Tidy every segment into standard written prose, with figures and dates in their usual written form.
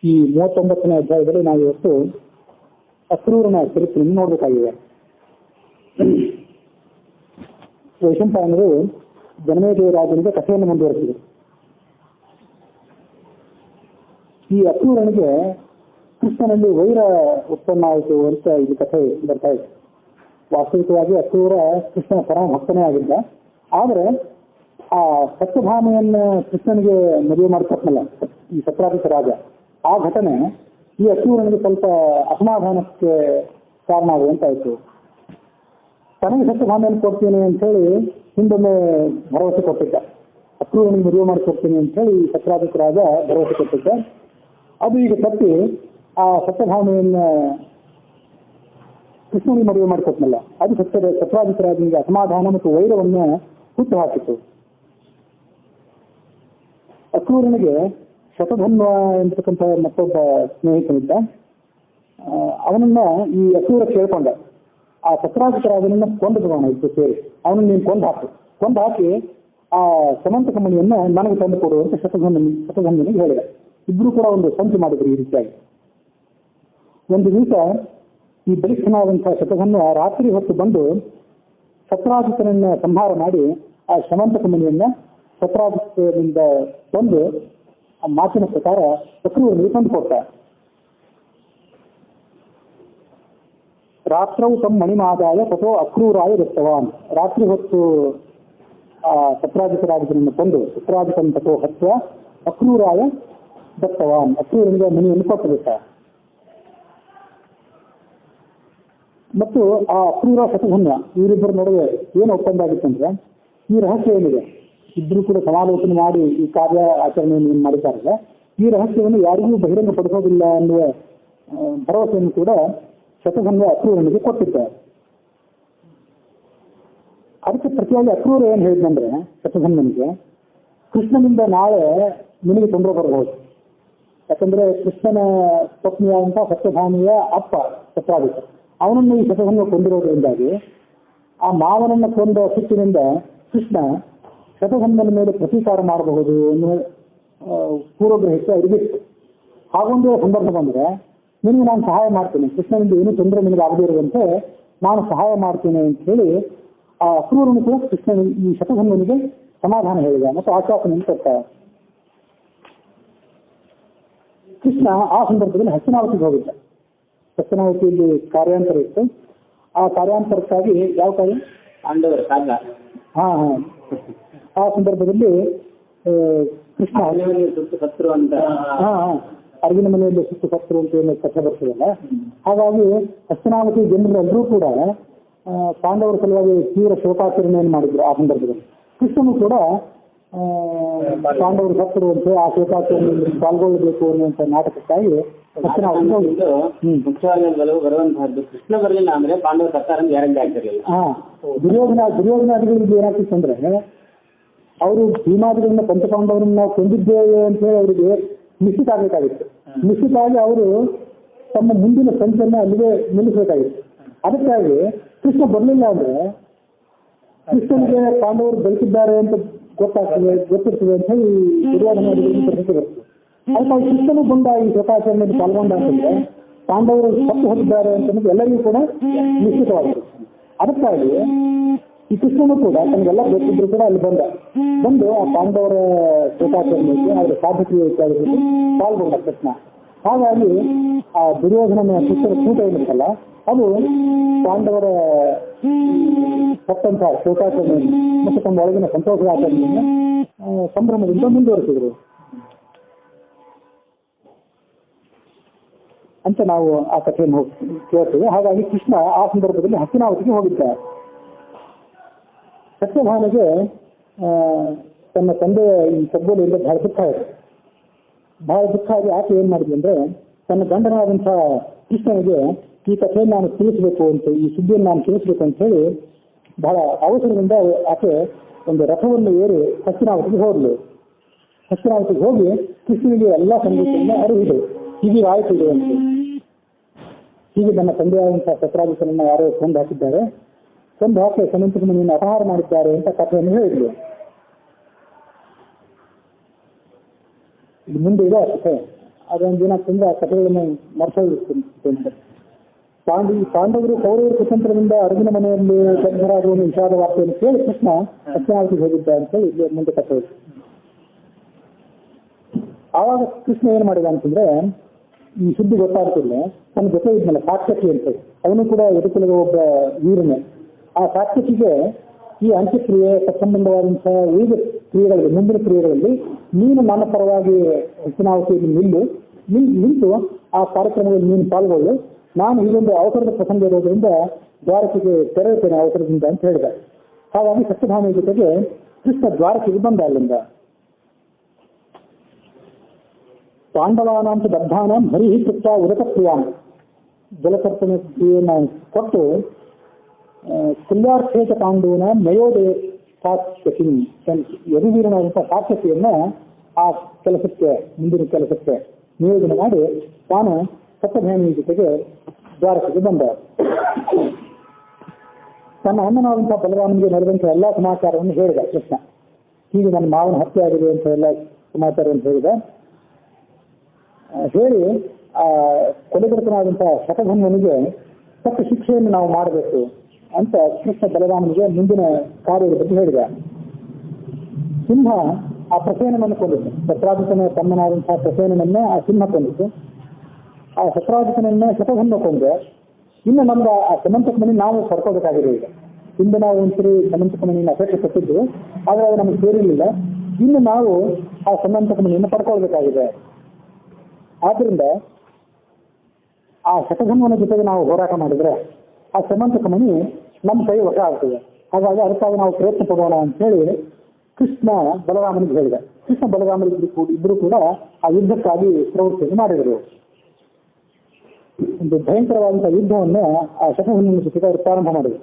ಈ 39ನೇ ಅಧ್ಯಾಯದಲ್ಲಿ ನಾವು ಇವತ್ತು ಅಕ್ರೂರನ ಚರಿತ್ರೆಯನ್ನು ನೋಡಬೇಕಾಗಿದೆ. ವೈಶಂಪಾಯನರು ಜನಮೇಜಯ ರಾಜನಿಗೆ ಕಥೆಯನ್ನು ಮುಂದುವರೆಸಿದರು. ಈ ಅಕ್ರೂರನಿಗೆ ಕೃಷ್ಣನಲ್ಲಿ ವೈರ ಉತ್ಪನ್ನ ಆಯಿತು ಅಂತ ಇದು ಕಥೆ ಬರ್ತಾ ಇದೆ. ವಾಸ್ತವಿಕವಾಗಿ ಅಕ್ರೂರ ಕೃಷ್ಣನ ಪರಮ ಭಕ್ತನೇ ಆಗಿದ್ದ. ಆದರೆ ಆ ಸತ್ಯಭಾಮೆಯನ್ನು ಕೃಷ್ಣನಿಗೆ ಮದುವೆ ಮಾಡಿಕೊಟ್ನಲ್ಲ ಈ ಸತ್ರಾಜಿತ ರಾಜ, ಆ ಘಟನೆ ಈ ಅಕ್ರೂರನಿಗೆ ಸ್ವಲ್ಪ ಅಸಮಾಧಾನಕ್ಕೆ ಕಾರಣ ಆಗುವಂತಾಯಿತು. ತನಗೆ ಸತ್ಯಭಾಮೆಯನ್ನು ಕೊಡ್ತೀನಿ ಅಂತ ಹೇಳಿ ಹಿಂದೊಮ್ಮೆ ಭರವಸೆ ಕೊಟ್ಟಿದ್ದ. ಅಕ್ರೂರನಿಗೆ ಮದುವೆ ಮಾಡಿಕೊಡ್ತೀನಿ ಅಂತ ಹೇಳಿ ಸತ್ರಾಜಿತ ರಾಜ ಭರವಸೆ ಕೊಟ್ಟಿದ್ದ. ಅದು ಈಗ ತಪ್ಪಿ ಆ ಸತ್ಯಭಾಮೆಯನ್ನು ಕೃಷ್ಣನಿಗೆ ಮದುವೆ ಮಾಡಿಕೊಟ್ನಲ್ಲ, ಅದು ಸತ್ರಾಜಿತ ರಾಜನಿಗೆ ಅಸಮಾಧಾನ ಮತ್ತು ವೈರವನ್ನು ಹುಟ್ಟು ಹಾಕಿತು. ಅಕ್ರೂರನಿಗೆ ಶತಧನ್ವ ಎಂಬತಕ್ಕಂಥ ಮತ್ತೊಬ್ಬ ಸ್ನೇಹಿತನಿದ್ದ. ಅವನನ್ನ ಈ ಅಕ್ರೂರ ಕೇಳ್ಕೊಂಡ, ಆ ಸತ್ರಾಜಿತ ರಾಜನನ್ನ ಕೊಂದು ತಗೋಣ ಇದ್ದು ಸೇರಿ, ಅವನನ್ನು ನೀನು ಕೊಂದು ಹಾಕಿ ಆ ಸಮಂತಕ ಮಣಿಯನ್ನ ನನಗೆ ತಂದು ಕೊಡು ಅಂತ ಶತಧನ್ವನಿಗೆ ಹೇಳಿದ. ಇಬ್ರು ಕೂಡ ಒಂದು ಸಂಚು ಮಾಡಿದ್ರು ಈ ರೀತಿಯಾಗಿ. ಒಂದು ದಿವಸ ಈ ಬಲಿಷ್ಠನಾದಂತಹ ಶತಧನ್ವ ರಾತ್ರಿ ಹೊತ್ತು ಬಂದು ಸತ್ರಾಜಿತನನ್ನ ಸಂಹಾರ ಮಾಡಿ ಆ ಶಮಂತಕ ಮಣಿಯನ್ನ ಸತ್ರಾಜಿತನಿಂದ ತಂದು ಆ ಮಾತಿನ ಪ್ರಕಾರ ಅಕ್ರೂರನಿಗೆ ತಂದು ಕೊಟ್ಟ. ರಾತ್ರವು ತಮ್ಮ ಮಣಿಮಾದಾಯ ತಥೋ ಅಕ್ರೂರಾಯ ದತ್ತವಾನ್. ರಾತ್ರಿ ಹೊತ್ತು ಆ ಸತ್ರಾಜಿತ ರಾಜನನ್ನು ತಂದು ಸತ್ರಾಜಿತನ ತಥೋ ಹತ್ವ ಅಕ್ರೂರಾಯ ದತ್ತವಾನ್. ಅಕ್ರೂರನಿಗೆ ಮಣಿಯನ್ನು ಕೊಟ್ಟು ಬಿಟ್ಟ. ಮತ್ತು ಆ ಅಕ್ರೂರ ಶತಧನ್ವ ಇವರಿಬ್ಬರ ನಡುವೆ ಏನು ಒಪ್ಪಂದ ಆಗಿತ್ತಂದ್ರೆ, ಈ ರಹಸ್ಯ ಏನಿದೆ ಇಬ್ಬರು ಕೂಡ ಸಮಾಲೋಚನೆ ಮಾಡಿ ಈ ಕಾರ್ಯ ಆಚರಣೆಯನ್ನು ಏನು ಮಾಡಿದ್ದಾರೆ, ಈ ರಹಸ್ಯವನ್ನು ಯಾರಿಗೂ ಬಹಿರಂಗ ಪಡಿಸೋದಿಲ್ಲ ಅನ್ನುವ ಭರವಸೆಯನ್ನು ಕೂಡ ಶತಧನ್ವ ಅಕ್ರೂರನಿಗೆ ಕೊಟ್ಟಿದ್ದಾರೆ. ಅದಕ್ಕೆ ಪ್ರತಿಯಾಗಿ ಅಕ್ರೂರ ಏನು ಹೇಳಿದಂದ್ರೆ ಶತಧನ್ವನಿಗೆ, ಕೃಷ್ಣನಿಂದ ನಾಳೆ ನಿನಗೆ ತೊಂದರೆ ಬರಬಹುದು. ಯಾಕಂದ್ರೆ ಕೃಷ್ಣನ ಪತ್ನಿಯಾದಂತಹ ಸತ್ಯಭಾಮಿಯ ಅಪ್ಪ ಸತ್ರಾಜಿತ, ಅವನನ್ನು ಈ ಶತಧನ್ವ ಕೊಂದಿರೋದ್ರಿಂದಾಗಿ ಆ ಮಾವನನ್ನು ಕೊಂದ ಸಿಟ್ಟಿನಿಂದ ಕೃಷ್ಣ ಶತಧನ್ವನ ಮೇಲೆ ಪ್ರತೀಕಾರ ಮಾಡಬಹುದು ಅನ್ನುವ ಪೂರ್ವಗ್ರಹಿಸಿ ಅರಿವಿತ್ತು. ಹಾಗೊಂದು ಸಂದರ್ಭ ಬಂದರೆ ನಿನಗೆ ನಾನು ಸಹಾಯ ಮಾಡ್ತೀನಿ, ಕೃಷ್ಣನಿಂದ ಏನೂ ತೊಂದರೆ ನಿನಗೆ ಆಗದೇ ಇರುವಂತೆ ನಾನು ಸಹಾಯ ಮಾಡ್ತೀನಿ ಅಂತ ಹೇಳಿ ಆ ಅಕ್ರೂರನು ಕೂಡ ಕೃಷ್ಣ ಈ ಶತಧನ್ವನಿಗೆ ಸಮಾಧಾನ ಹೇಳಿದ ಮತ್ತು ಆಶ್ವಾಸನೆಯನ್ನು ಕೊಟ್ಟ. ಕೃಷ್ಣ ಆ ಸಂದರ್ಭದಲ್ಲಿ ಹಸ್ತಿನಾವತಿಗೆ ಹೋಗಿದ್ದ. ಹಸ್ತಿನಾವತಿಯಲ್ಲಿ ಕಾರ್ಯಾಂತರ ಇತ್ತು. ಆ ಕಾರ್ಯಾಂತರಕ್ಕಾಗಿ ಯಾವ ಕಾರ್ಯ ಆ ಸಂದರ್ಭದಲ್ಲಿ ಕೃಷ್ಣ ಸತ್ರು ಅಂತ ಅರ್ಜುನ ಮನೆಯಲ್ಲಿ ಸುತ್ತು ಸತ್ರು ಅಂತ ಏನು ಕಥೆ ಬರ್ತದಲ್ಲ, ಹಾಗಾಗಿ ಹಸ್ತಿನಾವತಿ ಜನರೆಲ್ಲರೂ ಕೂಡ ಪಾಂಡವರ ಸಲುವಾಗಿ ತೀವ್ರ ಶೋಕಾಚರಣೆಯನ್ನು ಮಾಡಿದ್ರು. ಆ ಸಂದರ್ಭದಲ್ಲಿ ಕೃಷ್ಣನು ಕೂಡ ಪಾಂಡವರು ಸತ್ರು ಅಂತ ಆ ಶೋಕಾಚರಣೆಯಲ್ಲಿ ಪಾಲ್ಗೊಳ್ಳಬೇಕು ಅನ್ನುವಂಥ ನಾಟಕಕ್ಕಾಗಿ ಮುಖ್ಯವಾಗಿ ಬರುವಂತಹದ್ದು ಕೃಷ್ಣ ಬರಲಿಲ್ಲ ಅಂದ್ರೆ ಪಾಂಡವ ಸರ್ಕಾರ ಗ್ಯಾರಂಟಿ ಆಗ್ತಿರ್ಲಿಲ್ಲ. ದುರ್ಯೋಧನಾದಿಗಳಿಗೆ ಏನಾಗ್ತಿತ್ತು ಅಂದ್ರೆ, ಅವರು ಭೀಮಾದಿಗಳನ್ನ ಪಂಚಪಾಂಡವರನ್ನ ನಾವು ಕೊಂದಿದ್ದೇವೆ ಅಂತ ಹೇಳಿ ಅವರಿಗೆ ನಿಶ್ಚಿತ ಆಗಬೇಕಾಗಿತ್ತು. ನಿಶ್ಚಿತ ಆಗಿ ಅವರು ತಮ್ಮ ಮುಂದಿನ ಸಂಚನ್ನ ಅಲ್ಲಿಗೆ ನಿಲ್ಲಿಸಬೇಕಾಗಿತ್ತು. ಅದಕ್ಕಾಗಿ ಕೃಷ್ಣ ಬರಲಿಲ್ಲ ಅಂದ್ರೆ ಕೃಷ್ಣನಿಗೆ ಪಾಂಡವರು ಬದುಕಿದ್ದಾರೆ ಅಂತ ಗೊತ್ತಿರ್ತದೆ ಅಂತ ಹೇಳಿ ದುರ್ಯೋಧನಾದಿಗಳಿಗೆ ಪರಿಸ್ಥಿತಿ ಬರ್ತದೆ. ಅದಕ್ಕಾಗಿ ಕೃಷ್ಣನು ಬಂದ ಈ ಶೋಕಾಚರಣೆಯಲ್ಲಿ ಪಾಲ್ಗೊಂಡ ಅಂತಂದ್ರೆ ಪಾಂಡವರು ಸತ್ತು ಹೋಗಿದ್ದಾರೆ ಅಂತಂದ್ರೆ ಎಲ್ಲರಿಗೂ ಕೂಡ ನಿಶ್ಚಿತವಾಗಿದೆ. ಅದಕ್ಕಾಗಿ ಈ ಕೃಷ್ಣನು ಕೂಡ ತನಗೆಲ್ಲ ಗೊತ್ತಿದ್ರು ಕೂಡ ಅಲ್ಲಿ ಬಂದು ಆ ಪಾಂಡವರ ಶೋಕಾಚರಣೆಗೆ ಅವರ ಸಾಧ್ಯಕ್ರಿಯೆ ಇತ್ಯಾದಿ ಪಾಲ್ಗೊಂಡ ಕೃಷ್ಣ. ಹಾಗಾಗಿ ಆ ದುರ್ಯೋಧನನ ಪುತ್ರ ಕೂಟ ಏನಿತ್ತಲ್ಲ ಅದು ಪಾಂಡವರ ಸತ್ತಂತಹ ಶೋಕಾಚರಣೆಯನ್ನು ಮತ್ತು ತಮ್ಮ ಒಳಗಿನ ಸಂತೋಷದ ಆಚರಣೆಯನ್ನು ಸಂಭ್ರಮದಿಂದ ಮುಂದುವರೆಸಿದ್ರು ಅಂತ ನಾವು ಆ ಕಥೆಯನ್ನು ಕೇಳ್ತೇವೆ. ಹಾಗಾಗಿ ಕೃಷ್ಣ ಆ ಸಂದರ್ಭದಲ್ಲಿ ಹಸ್ತಿನಾವತಿಗೆ ಹೋಗಿದ್ದ. ಸತ್ಯಭಾಮೆಗೆ ತನ್ನ ತಂದೆಯ ಈ ಸದ್ಗೋಲೆಯಿಂದ ಬಹಳ ದುಃಖ ಆಗಿ ಆಕೆ ಏನ್ ಮಾಡಿದ್ವಿ ಅಂದ್ರೆ, ತನ್ನ ಗಂಡನಾದಂತಹ ಕೃಷ್ಣನಿಗೆ ಈ ಕಥೆಯನ್ನು ನಾನು ತಿಳಿಸಬೇಕು ಅಂತ, ಈ ಸುದ್ದಿಯನ್ನು ನಾನು ತಿಳಿಸಬೇಕು ಅಂತ ಹೇಳಿ ಬಹಳ ಅವಸರದಿಂದ ಆಕೆ ಒಂದು ರಥವನ್ನು ಏರಿ ಹಸ್ತಿನಾವತಿಗೆ ಹೋದ್ಲು. ಹಸ್ತಿನಾವತಿಗೆ ಹೋಗಿ ಕೃಷ್ಣನಿಗೆ ಎಲ್ಲ ಸಂಗತಿಯನ್ನ ಅರಿವಿದೆ, ಹೀಗೆ ಆಯ್ತು ಇದೆ ಅಂತ. ಹೀಗೆ ನನ್ನ ತಂದೆಯಾದಂತಹ ಸತ್ರಾಜಿತನನ್ನ ಯಾರೋ ಕೊಂದು ಹಾಕಿದ್ದಾರೆ, ಕೊಂದು ಹಾಕಿ ಸಮಂತಕ ಮಣಿಯನ್ನು ಅಪಹಾರ ಮಾಡಿದ್ದಾರೆ ಅಂತ ಕಥೆಯನ್ನು ಹೇಳಿದ್ಲು. ಇದು ಮುಂದೆ ಇದೆ ಆ ಕಥೆ. ಅದೊಂದು ಏನಾಗ್ತಂದ್ರೆ ಆ ಕಥೆಗಳನ್ನು ಮರ್ಸೋಗಿರುತ್ತೆ. ಪಾಂಡವರು ಕೌರವರ ಕುತಂತ್ರದಿಂದ ಅರ್ಜುನ ಮನೆಯಲ್ಲಿ ಗಂಧರಾಗುವ ವಿಷಾದ ವಾರ್ತೆಯನ್ನು ಕೇಳಿ ಕೃಷ್ಣ ಹಸ್ತಿನಾವತಿಗೆ ಹೋಗಿದ್ದ ಅಂತ ಹೇಳಿ ಇಲ್ಲಿ ಮುಂದೆ ಕಥೆ ಇದೆ. ಆವಾಗ ಕೃಷ್ಣ ಏನ್ ಮಾಡಿದ ಅಂತಂದ್ರೆ, ಈ ಸುದ್ದಿ ಗೊತ್ತಾಗ್ತಿಲ್ಲ, ತನ್ನ ಜೊತೆ ಇದ್ನಲ್ಲ ಸಾತ್ಯಕಿ ಅಂತ ಅವನು ಕೂಡ ಎದುಕುಲದ ಒಬ್ಬ ವೀರನೇ. ಆ ಸಾತ್ಯಕಿಗೆ ಈ ಅಂತ್ಯಕ್ರಿಯೆ ಸಂಬಂಧವಾದಂತಹ ವಿವಿಧ ಕ್ರಿಯೆಗಳಲ್ಲಿ, ಮುಂದಿನ ಕ್ರಿಯೆಗಳಲ್ಲಿ ನೀನು ನನ್ನ ಪರವಾಗಿ ಹಸ್ತಿನಾವತಿಯಲ್ಲಿ ನಿಂತು ಆ ಕಾರ್ಯಕ್ರಮದಲ್ಲಿ ನೀನು ಪಾಲ್ಗೊಳ್ಳು, ನಾನು ಇದೊಂದು ಅವಸರದ ಪ್ರಸಂಗ ಇರೋದ್ರಿಂದ ದ್ವಾರಕೆಗೆ ತೆರೆಯುತ್ತೇನೆ ಅವಸರದಿಂದ ಅಂತ ಹೇಳಿದ. ಹಾಗಾಗಿ ಸತ್ಯಭಾಮೆ ಜೊತೆಗೆ ಕೃಷ್ಣ ದ್ವಾರಕೆಗೆ ಬಂದ. ಅಲ್ಲಿಂದ ಪಾಂಡವಾನಾಂತ ದಗ್ಧಾನಾಂ ಹರಿ ಕೃತ್ಯ ಉದಕಪ್ರಿಯಾಂ ಜಲಕರ್ತನ ಕ್ರಿಯೆಯನ್ನು ಕೊಟ್ಟು ಕುಲ್ಯಾರ್ಥೇತ ಪಾಂಡವನ ನಯೋದಯ ಸಾತ್ಯಕಿ ಯದುವೀರನಾದಂತಹ ಸಾತ್ಯಕಿಯನ್ನ ಆ ಕೆಲಸಕ್ಕೆ, ಮುಂದಿನ ಕೆಲಸಕ್ಕೆ ನಿಯೋಜನೆ ಮಾಡಿ ತಾನು ಸತ್ಯಭಾಮಿಯ ಜೊತೆಗೆ ದ್ವಾರಕೆಗೆ ಬಂದ. ತನ್ನ ಅಣ್ಣನಾದಂತಹ ಬಲರಾಮನಿಗೆ ನಡೆದಂತಹ ಎಲ್ಲಾ ಸಮಾಚಾರವನ್ನು ಹೇಳಿದ ಕೃಷ್ಣ. ಹೀಗೆ ನನ್ನ ಮಾವನ ಹತ್ಯೆ ಆಗಿದೆ ಅಂತ ಎಲ್ಲ ಸಮಾಚಾರವನ್ನು ಹೇಳಿದ. ಹೇಳಿ ಆ ಕೊಲೆಗಡಕನಾದಂತಹ ಶತಧನ್ವನಿಗೆ ತಕ್ಕ ಶಿಕ್ಷೆಯನ್ನು ನಾವು ಮಾಡಬೇಕು ಅಂತ ಕೃಷ್ಣ ಬಲರಾಮನಿಗೆ ಮುಂದಿನ ಕಾರ್ಯದ ಬಗ್ಗೆ ಹೇಳಿದ. ಸಿಂಹ ಆ ಪ್ರಸೇನನನ್ನು ಕೊಂದಿತ್ತು. ಶತ್ರಾಜಿತನ ತಮ್ಮನಾದಂತಹ ಪ್ರಸೇನನನ್ನೇ ಆ ಸಿಂಹ ಕೊಂದಿತ್ತು. ಆ ಶತ್ರಾಜಿತನನ್ನೇ ಶತಧನ್ವ ಕೊಂದೆ. ಇನ್ನು ನಮ್ಗೆ ಆ ಸಮಂತಕ ಮಣಿ ನಾವು ಪಡ್ಕೋಬೇಕಾಗಿದೆ. ಈಗ ಹಿಂದೆ ನಾವು ಒಂದ್ಸರಿ ಸಮಂತಕ ಮಣಿಯನ್ನು ಅಪೇಕ್ಷೆ ಪಟ್ಟಿದ್ದು, ಆದರೆ ಅದು ನಮಗೆ ಸೇರಿರಲಿಲ್ಲ. ಇನ್ನು ನಾವು ಆ ಸಮಂತಕ ಮಣಿಯನ್ನು ಪಡ್ಕೊಳ್ಬೇಕಾಗಿದೆ. ಆದ್ರಿಂದ ಆ ಶತಧನ್ವನ ಜೊತೆಗೆ ನಾವು ಹೋರಾಟ ಮಾಡಿದ್ರೆ ಆ ಸಮಂತಕ ಮಣಿ ನಮ್ಮ ಕೈ ವಶ ಆಗ್ತದೆ. ಹಾಗಾಗಿ ಅದಕ್ಕಾಗಿ ನಾವು ಪ್ರಯತ್ನ ಪಡೋಣ ಅಂತ ಹೇಳಿ ಕೃಷ್ಣ ಬಲರಾಮನಿಗೆ ಹೇಳಿದ. ಕೃಷ್ಣ ಬಲರಾಮನಿಗೆ ಇಬ್ಬರು ಕೂಡ ಆ ಯುದ್ಧಕ್ಕಾಗಿ ಪ್ರವೃತ್ತಿಯನ್ನು ಮಾಡಿದರು. ಒಂದು ಭಯಂಕರವಾದಂತಹ ಯುದ್ಧವನ್ನು ಆ ಶತಧನ್ವನ ಜೊತೆಗೆ ಅವರು ಪ್ರಾರಂಭ ಮಾಡಿದರು.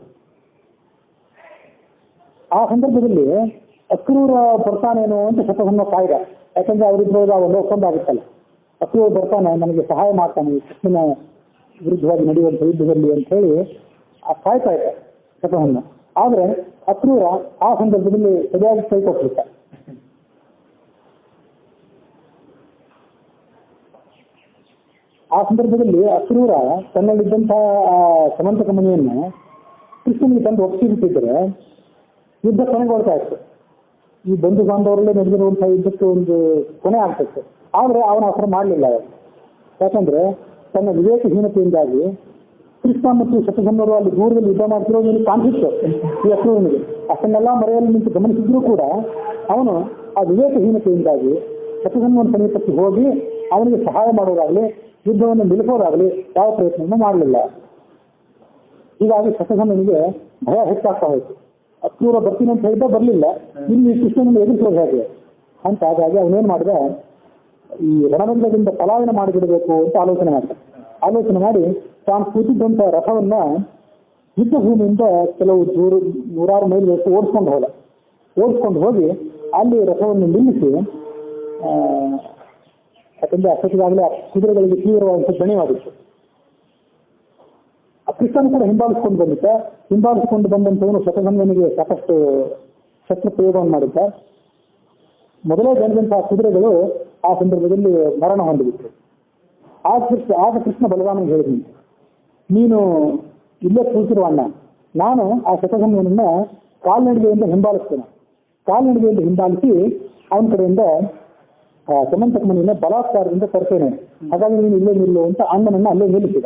ಆ ಸಂದರ್ಭದಲ್ಲಿ ಅಕ್ರೂರ ಬರ್ತಾನೇನೋ ಅಂತ ಶತಧನ್ವ ಕಾಯ್ದ. ಯಾಕಂದ್ರೆ ಅವರಿಬ್ಬರು ಒಂದು ಒಪ್ಪಂದ ಆಗುತ್ತಲ್ಲ, ಅಕ್ರೂರ ಬರ್ತಾನೆ ನನಗೆ ಸಹಾಯ ಮಾಡ್ತಾನೆ ಕೃಷ್ಣನ ವಿರುದ್ಧವಾಗಿ ನಡೆಯುವಂಥ ಯುದ್ಧದಲ್ಲಿ ಅಂತ ಹೇಳಿ ಕಾಯ್ತಾ ಇದ್ದ ಶತಧನ್ವ. ಆದ್ರೆ ಅಕ್ರೂರ ಆ ಸಂದರ್ಭದಲ್ಲಿ ಸರಿಯಾಗಿ ಕೈ ಕೊಟ್ಟಿದ್ದ. ಆ ಸಂದರ್ಭದಲ್ಲಿ ಅಕ್ರೂರ ತನ್ನಲ್ಲಿದ್ದಂತಹ ಆ ಸಮಂತಕ ಮಣಿಯನ್ನು ಕೃಷ್ಣನಿಗೆ ತಂದು ಒಪ್ಪಿಸಿಬಿಟ್ಟಿದ್ರೆ ಯುದ್ಧ ಕೊನೆಗೊಳ್ತಾ ಇತ್ತು. ಈ ಬಂಧು ಬಾಂಧವರಲ್ಲೇ ನಡೆದಿರುವಂತಹ ಯುದ್ಧಕ್ಕೆ ಒಂದು ಕೊನೆ ಆಗ್ತಿತ್ತು. ಆದ್ರೆ ಅವನ ಅವಸರ ಮಾಡಲಿಲ್ಲ. ಯಾಕಂದ್ರೆ ತನ್ನ ವಿವೇಕಹೀನತೆಯಿಂದಾಗಿ ಕೃಷ್ಣ ಮತ್ತು ಶತಧನ್ವರು ಅಲ್ಲಿ ದೂರದಲ್ಲಿ ಯುದ್ಧ ಮಾಡ್ತಿರೋದು ಕಾಣಿಸಿತ್ತು ಈ ಅಕ್ರೂರನಿಗೆ. ಅಷ್ಟನ್ನೆಲ್ಲ ಮರೆಯಲ್ಲಿ ನಿಂತು ಗಮನಿಸಿದ್ರು ಕೂಡ ಅವನು ಆ ವಿವೇಕಹೀನತೆಯಿಂದಾಗಿ ಶತಧನ್ವನ ಸಮೀಪಕ್ಕೆ ಹೋಗಿ ಅವನಿಗೆ ಸಹಾಯ ಮಾಡೋದಾಗ್ಲಿ ಯುದ್ಧವನ್ನು ನಿಲ್ಲಿಸೋದಾಗ್ಲಿ ಯಾವ ಪ್ರಯತ್ನವನ್ನು ಮಾಡಲಿಲ್ಲ. ಹೀಗಾಗಿ ಶತಧನ್ವನಿಗೆ ಭಯ ಹೆಚ್ಚಾಗ್ತಾ ಹೋಯಿತು. ಅಕ್ರೂರ ಬರ್ತೀನಿ ಅಂತ ಹೇಳಿದ, ಬರಲಿಲ್ಲ, ಇಲ್ಲಿ ಕೃಷ್ಣನನ್ನು ಎದುರಿಸೋದು ಹೇಗೆ ಅಂತ. ಹಾಗಾಗಿ ಅವನೇನ್ ಮಾಡಿದ, ಈ ರಣರಂಗದಿಂದ ಪಲಾಯನ ಮಾಡಿಬಿಡಬೇಕು ಅಂತ ಆಲೋಚನೆ ಮಾಡಿ ತಾನು ಕೂತಿದ್ದಂತ ರಥವನ್ನ ಯುದ್ಧ ಭೂಮಿಯಿಂದ ಕೆಲವು ನೂರಾರು ಮೈಲ್ ಓಡಿಸ್ಕೊಂಡು ಹೋಗಿ ಅಲ್ಲಿ ರಥವನ್ನು ನಿಲ್ಲಿಸಿ, ಯಾಕಂದ್ರೆ ಅಷ್ಟೊತ್ತಿಗಾಗಲೇ ಕುದುರೆಗಳಿಗೆ ತೀವ್ರವಾದಂಥ ದಣಿವಾಗಿತ್ತು. ಆ ಕೃಷ್ಣನು ಕೂಡ ಹಿಂಬಾಲಿಸಿಕೊಂಡು ಬಂದಂಥವನು ಶತಧನ್ವನಿಗೆ ಸಾಕಷ್ಟು ಶಸ್ತ್ರ ಪ್ರಯೋಗವನ್ನು ಮಾಡಿದ್ದ. ಮೊದಲೇ ಗಣಿದಂತಹ ಕುದುರೆಗಳು ಆ ಸಂದರ್ಭದಲ್ಲಿ ಮರಣ ಹೊಂದಿಬಿಟ್ರು. ಆಗ ಕೃಷ್ಣ ಬಲರಾಮನಿಗೆ ಹೇಳಿದ್ನಿ, ನೀನು ಇಲ್ಲೇ ಕೂತಿರುವ ಅಣ್ಣ, ನಾನು ಆ ಶತಧನ್ವನನ್ನ ಕಾಲ್ನಡಿಗೆಯಿಂದ ಹಿಂಬಾಲಿಸ್ತೇನೆ. ಕಾಲ್ನಡಿಗೆಯಿಂದ ಹಿಂಬಾಲಿಸಿ ಅವನ ಕಡೆಯಿಂದ ಸಮಂತಕ ಮಣಿಯನ್ನು ಬಲಾತ್ಕಾರದಿಂದ ತರ್ತೇನೆ. ಹಾಗಾಗಿ ನೀನು ಇಲ್ಲೇ ನಿಲ್ಲು ಅಂತ ಅಣ್ಣನನ್ನ ಅಲ್ಲೇ ನಿಲ್ಲಿಸಿದ.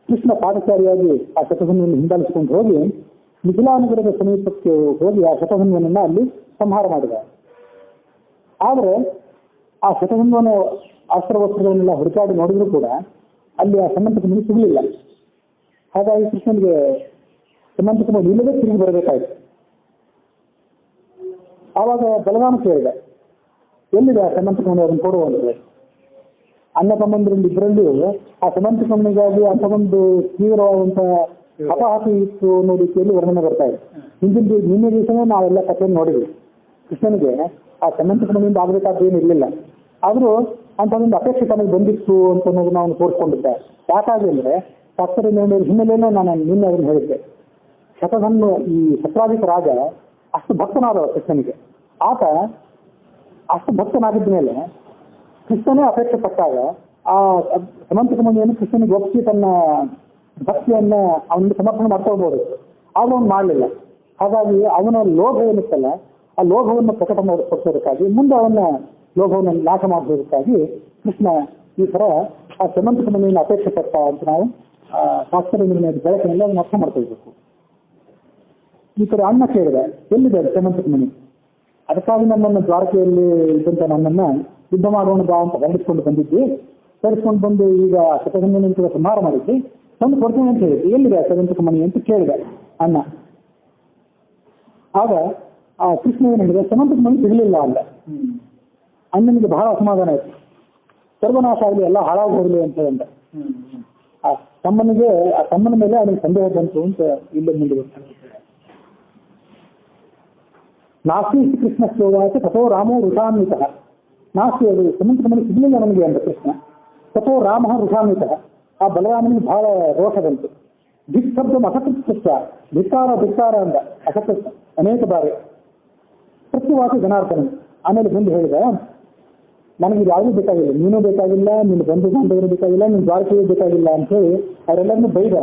ಕೃಷ್ಣ ಪಾದಚಾರಿಯಾಗಿ ಆ ಶತಧನ್ವವನ್ನು ಹಿಂಬಾಲಿಸಿಕೊಂಡು ಹೋಗಿ ಮಿಥಿಲಾನಗರದ ಸಮೀಪಕ್ಕೆ ಹೋಗಿ ಆ ಶತಧನ್ವನನ್ನ ಅಲ್ಲಿ ಸಂಹಾರ ಮಾಡಿದ. ಆದರೆ ಆ ಶತಧನ್ವನ ಅಸ್ತ್ರವಸ್ತ್ರಗಳನ್ನೆಲ್ಲ ಹುಡುಕಾಡಿ ನೋಡಿದ್ರು ಕೂಡ ಅಲ್ಲಿ ಆ ಸಮಂತಕ ಮಣಿ ಸಿಗಲಿಲ್ಲ. ಹಾಗಾಗಿ ಕೃಷ್ಣನಿಗೆ ಸಮಂತಕ ಮಣಿ ಇಲ್ಲದೆ ತಿರುಗಿ ಬರಬೇಕಾಯಿತು. ಆವಾಗ ಬಲರಾಮ ಕೇಳಿದ, ಎಲ್ಲಿದೆ ಆ ಸಮಂತಕ ಮಣಿ, ಅದನ್ನು ಕೊಡುವಂತೆ. ಅಣ್ಣ ತಮ್ಮಂದ್ರಲ್ಲಿ ಇಬ್ಬರಲ್ಲಿಯೂ ಆ ಸಮಂತಕ ಮಣಿಗಾಗಿ ಒಂದು ತೀವ್ರವಾದಂತಹ ಅಪಹಾಸ ಇತ್ತು ಅನ್ನೋ ರೀತಿಯಲ್ಲಿ ವರ್ಣನೆ ಬರ್ತಾ ಇದೆ. ನಿನ್ನೆ ದಿವಸನೇ ನಾವೆಲ್ಲ ಕಥೆಯನ್ನು ನೋಡಿದ್ವಿ. ಕೃಷ್ಣನಿಗೆ ಆ ಸಮಂತಕ ಮಣಿಯಿಂದ ಆಗಬೇಕಾದ್ದೇನು ಇರಲಿಲ್ಲ, ಆದರೂ ಅಂತದೊಂದು ಅಪೇಕ್ಷೆ ತನಗೆ ಬಂದಿತ್ತು ಅಂತ ಅನ್ನೋದನ್ನ ಅವನು ತೋರಿಸ್ಕೊಂಡಿದ್ದ. ಯಾಕಾಗಿ ಅಂದ್ರೆ ಶಾಸ್ತ್ರದ ಹಿನ್ನೆಲೆಯನ್ನು ನಾನು ನಿನ್ನೆ ಅದನ್ನು ಹೇಳಿದ್ದೆ. ಶತಧನ್ನು ಈ ಸತ್ರಾಜಿತ ರಾಜ ಅಷ್ಟು ಭಕ್ತನಾದ ಕೃಷ್ಣನಿಗೆ. ಆತ ಅಷ್ಟು ಭಕ್ತನಾಗಿದ್ದ ಮೇಲೆ ಕೃಷ್ಣನೇ ಅಪೇಕ್ಷೆ ಪಟ್ಟಾಗ ಆ ಸಮಂತಕ ಮುನಿಯನ್ನು ಕೃಷ್ಣನಿಗೆ ಒಪ್ಪಿಸಿ ತನ್ನ ಭಕ್ತಿಯನ್ನ ಅವನಿಗೆ ಸಮರ್ಪಣೆ ಮಾಡ್ಕೊಳ್ಬೋದು. ಆಗ ಅವನು ಮಾಡಲಿಲ್ಲ. ಹಾಗಾಗಿ ಅವನ ಲೋಭ ಏನಿತ್ತಲ್ಲ ಆ ಲೋಭವನ್ನು ಪ್ರಕಟಪಡಿಸೋದಕ್ಕಾಗಿ ಮುಂದೆ ಅವನ ಲೋಭವನ್ನು ನಾಶ ಮಾಡೋದಕ್ಕಾಗಿ ಕೃಷ್ಣ ಈ ತರ ಆ ಸಮಂತಕ ಮುನಿಯನ್ನು ಅಪೇಕ್ಷೆ ಪಟ್ಟ ಅಂತ ನಾವು ಶಾಸ್ತ್ರ ನಿರ್ಣಯದ ಬೆಳಕಿನಲ್ಲಿ ಅದನ್ನು ಅರ್ಥ ಮಾಡ್ಕೊಳ್ಬೇಕು. ಈ ಕಡೆ ಅಣ್ಣ ಕೇಳಿದೆ, ಎಲ್ಲಿದೆ ಸಮಂತಕ ಮುನಿ? ಅದಕ್ಕಾಗಿ ನನ್ನನ್ನು ದ್ವಾರಕೆಯಲ್ಲಿ ಇದ್ದಂತ ನನ್ನನ್ನ ಯುದ್ಧ ಮಾಡೋಣ ಬಾ ಅಂತ ಹೊರಡಿಸ್ಕೊಂಡು ಬಂದಿದ್ವಿ. ಕರೆಸ್ಕೊಂಡು ಬಂದು ಈಗ ಶತಧನ್ಯನ ಸಂಹಾರ ಮಾಡಿದ್ವಿ, ತಂದು ಕೊಡ್ತೇನೆ ಅಂತ ಹೇಳಿದ್ವಿ. ಎಲ್ಲಿದೆ ಸಮಂತಕ ಮುನಿ ಅಂತ ಕೇಳಿದೆ ಅಣ್ಣ. ಆಗ ಆ ಕೃಷ್ಣ ಏನು ಹೇಳಿದೆ, ಸಮಂತಕ ಮುನಿ ಸಿಗಲಿಲ್ಲ ಅಂತ. ಅಣ್ಣನಿಗೆ ಬಹಳ ಅಸಮಾಧಾನ ಆಯ್ತು. ಸರ್ವನಾಶ ಆಗಲಿ, ಎಲ್ಲ ಹಾಳಾಗಿ ಹೋಗಲಿ ಅಂತ ಹೇಳಿದ. ಆ ತಮ್ಮನ ಮೇಲೆ ಅವನಿಗೆ ಸಂದೇಹ ಬಂತು ಅಂತ ಇಲ್ಲೇ ಮುಂದೆ ಬರ್ತಾನೆ. ನಾಸ್ತಿ ಕೃಷ್ಣ ಶ್ಲೋವಾಚ ತಥೋ ರಾಮೋ ಋಷಾನ್ವಿತ. ನಾಸ್ತಿ, ಅದು ಸಮಂತಕ ಮುನಿ ಸಿಗಲಿಲ್ಲ ನನಗೆ ಅಂತ ಕೃಷ್ಣ. ತಥೋ ರಾಮ ಋಷಾನ್ವಿತ. ಆ ಬಲರಾಮನಿಗೆ ಬಹಳ ರೋಷ ಬಂತು. ಧಿಕ್ಶಬ್ದ ಅಸಕೃತ್ಯ, ಧಿಕ್ಕಾರ ಅಂದ. ಅಸಕೃತ್ ಅನೇಕ ಬಾರಿ ಪ್ರತ್ಯವಾದ ಜನಾರ್ದನ. ಆಮೇಲೆ ಬಂದು ಹೇಳಿದ, ನನಗೆ ಯಾವುದೂ ಬೇಕಾಗಿಲ್ಲ, ನೀನು ಬೇಕಾಗಿಲ್ಲ, ನಿನ್ನ ಬಂಧು ಬಾಂಧವರು ಬೇಕಾಗಿಲ್ಲ, ನಿನ್ನ ದ್ವಾರಕೆಯೂ ಬೇಕಾಗಿಲ್ಲ ಅಂತ ಹೇಳಿ ಅವರೆಲ್ಲರನ್ನು ಬೈದ.